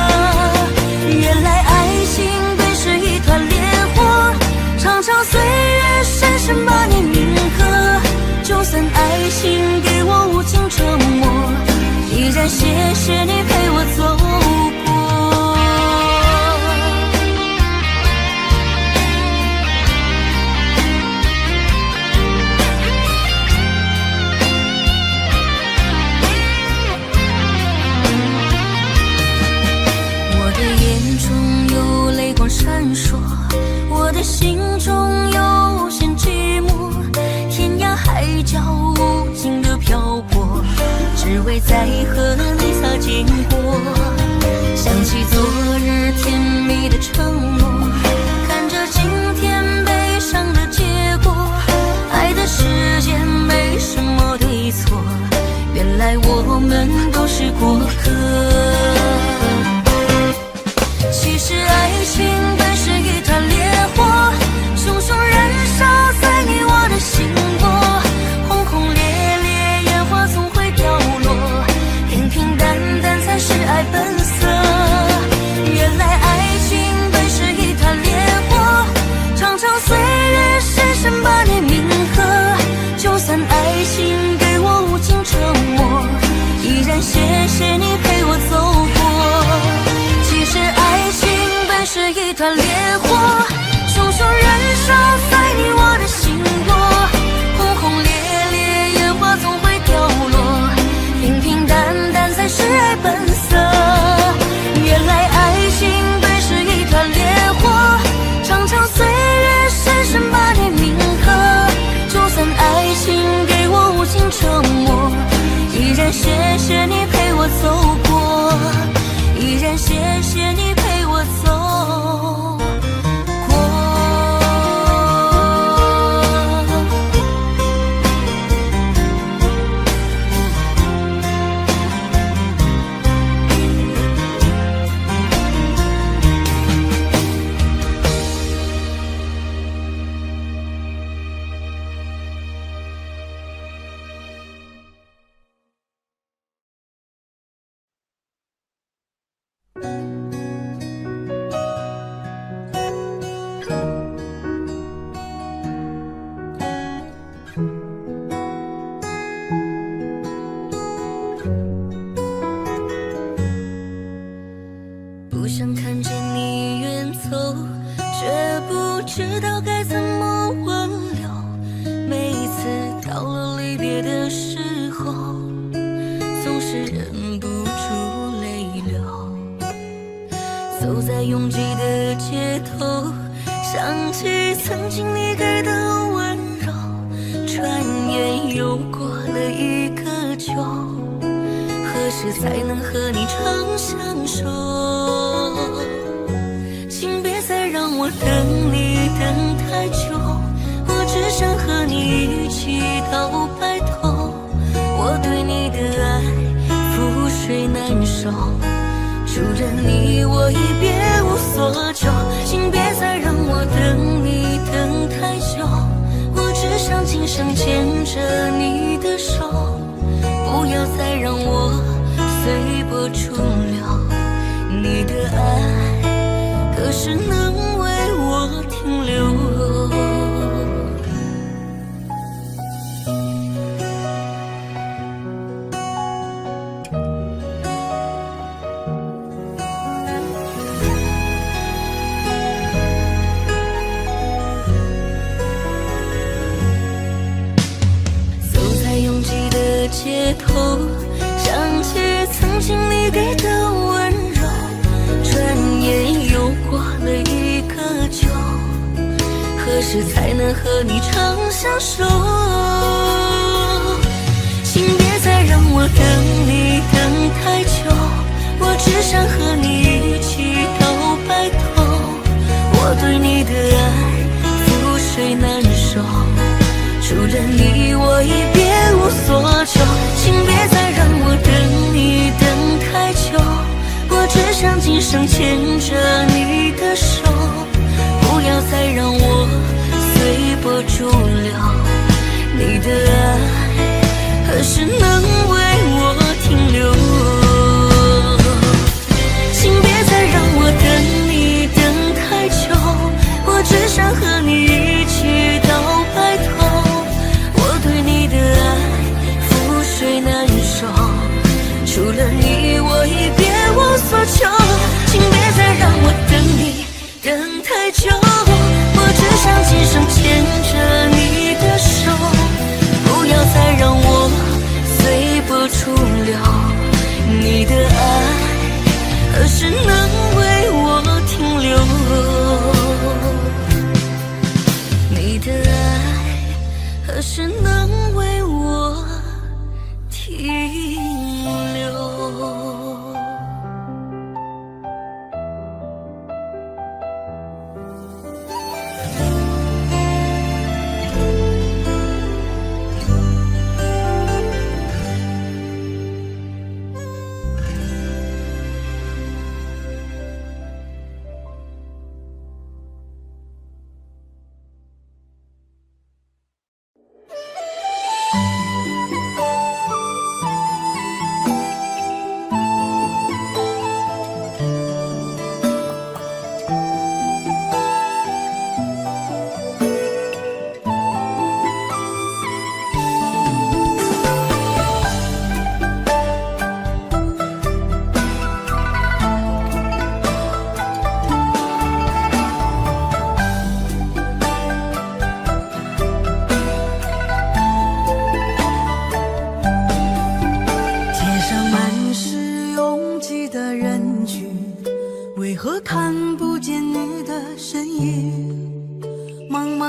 [SPEAKER 1] 原来爱情本是一团烈火，长长岁月深深把你铭刻，就算爱情给我无情折磨，依然谢谢你陪我走过。闪烁，我的心中有无限寂寞，天涯海角无尽的漂泊，只为再和你擦肩过。想起昨日甜蜜的承诺，看着今天悲伤的结果，爱的世界没什么对错，原来我们都是过客。其实爱情本是一团烈火，熊熊燃烧在你我的心窝，轰轰烈烈烟花总会掉落，平平淡淡才是长岁月深深把你铭刻，就算爱情给我无尽折磨，依然谢谢你陪我走过。其实爱情本是一团烈火，熊熊燃烧在你我的心窝，轰轰烈烈烟花总会掉落，平平淡淡才是爱本色。原来爱情本是一团烈火，长长岁月深深把你铭刻，就算爱情给我无尽折磨，依然谢谢你陪我走过，依然谢谢你陪我走过。不想看见你远走，却不知道该怎么挽留。每一次到了离别的时候，总是忍不住泪流。走在拥挤的街头，想起曾经你给的温柔，转眼又过了一个秋，何时才能和你长相守？请别再让我等你等太久，我只想和你一起到白头。我对你的爱覆水难收，除了你我已别无所求。请别再让我等你等太久，我只想今生牵着你的手，不要再让我随波逐流。你的爱何时能为我停留？走在拥挤的街头，想起曾经你给的温柔，转眼又过了一个秋，何时才能和你长相守？请别再让我等你等太久，我只想和你一起到白头。我对你的爱覆水难收，除了你我已别无所求。请别再让我等你等太久，我只想今生牵着你的手，不要再让我随波逐流。你的爱何时能为我停留？请别再让我等你等太久，我只想和你一起到白头。我对你的爱覆水难收，除了你我已别无所求。请别再让我等你等太久，我只想今生牵着你的手，不要再让我随波逐流。你的爱何时能为我停留？你的爱何时能为我停留？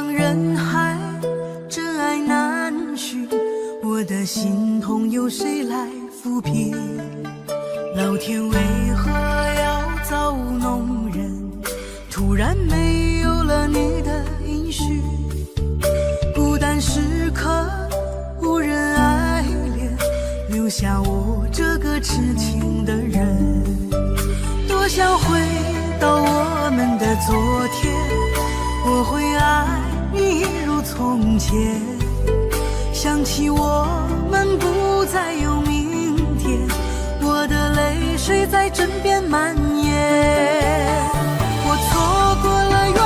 [SPEAKER 2] 茫人海，真爱难寻，我的心痛有谁来抚平？老天为何要造弄人？突然没有了你的音讯，孤单时刻无人爱怜，留下我这个痴情的人。多想回到我们的昨天，我会爱你一如从前。想起我们不再有明天，我的泪水在枕边蔓延。我错过了缘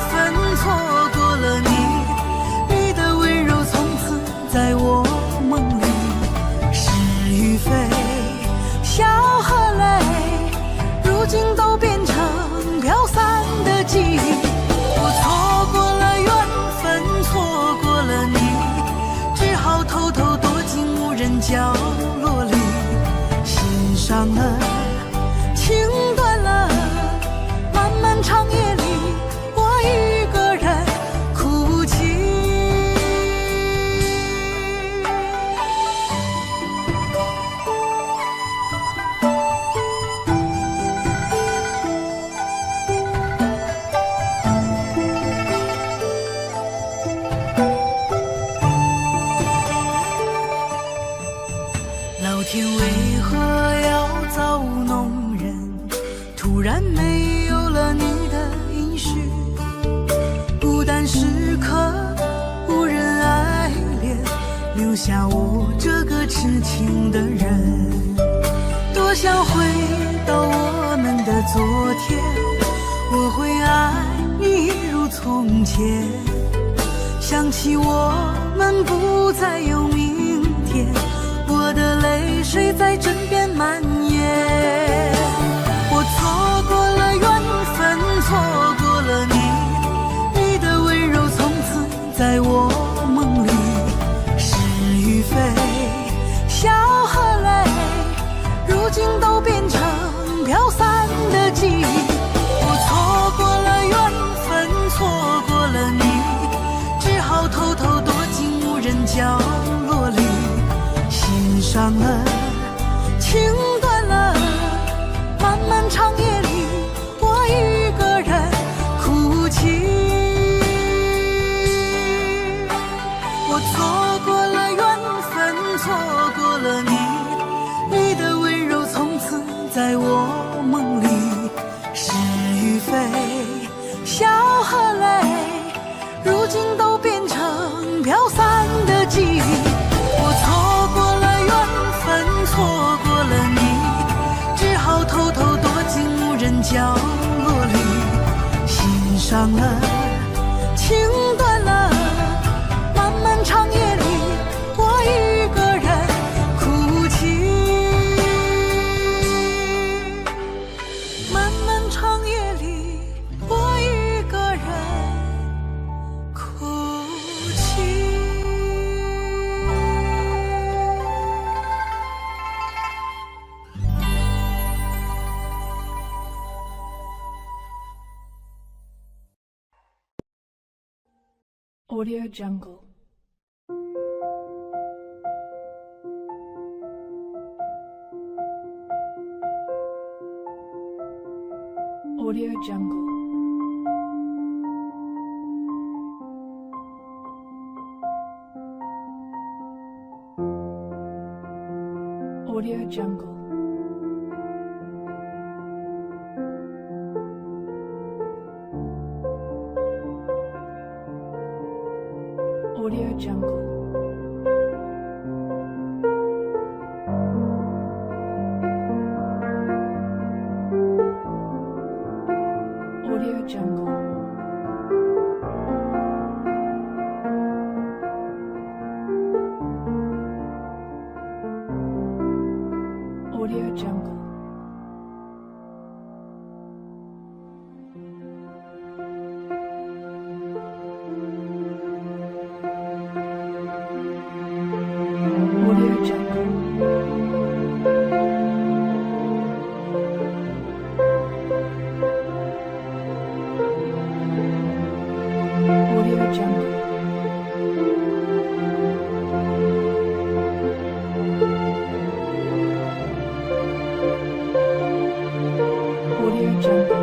[SPEAKER 2] 分，错过了你，你的温柔从此在我梦里。是与非，笑和泪，如今都变成飘散的记忆。我错过了缘分，错过了你，只好偷偷躲进无人角落里。心伤了，情断了，漫漫长夜里，我一个人哭泣。老天为何要造弄人？突然没有了你的音讯，孤单时刻无人爱怜，留下我这个痴情的人。多想回到我们的昨天，我会爱你一如从前。想起我们不再有明天，我的泪水在枕边蔓延。我错过了缘分，错过了你，你的温柔从此在我梦里。是与非，笑和泪，如今都变成飘散的记忆。我错过了缘分，错过了你，只好偷偷躲进无人角落里。心伤了，情断了，漫漫长夜里，我一个人哭泣。我错过了缘分，错过了你，你的温柔从此在我梦里。是与非，笑和泪，如今都变成飘散的记忆。我错过了缘分，错过了你，只好偷偷躲进无人角落里。心伤了，情断了，漫漫长夜里，我一个人哭泣。漫漫长夜里，我一个人哭泣。
[SPEAKER 3] Audio Jungle. Audio Jungle. Audio Jungle. Audio Jungle. Audio Jungle. Audio Jungle. Audio Jungle. Audio Jungle.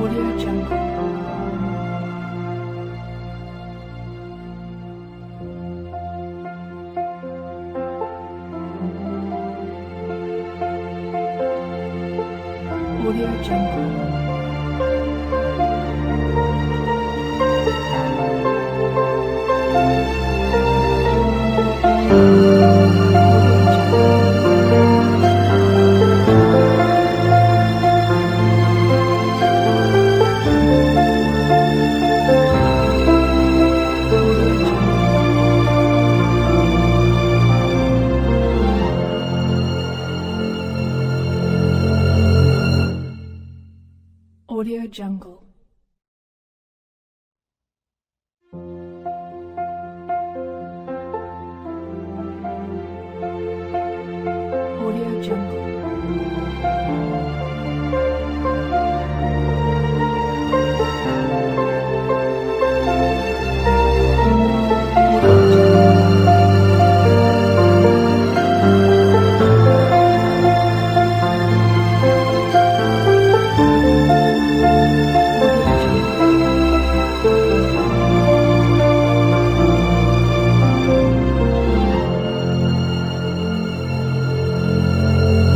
[SPEAKER 3] Audio Jungle. Audio Jungle. Audio Jungle. Audio Jungle. Audio Jungle.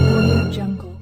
[SPEAKER 3] Audio Jungle.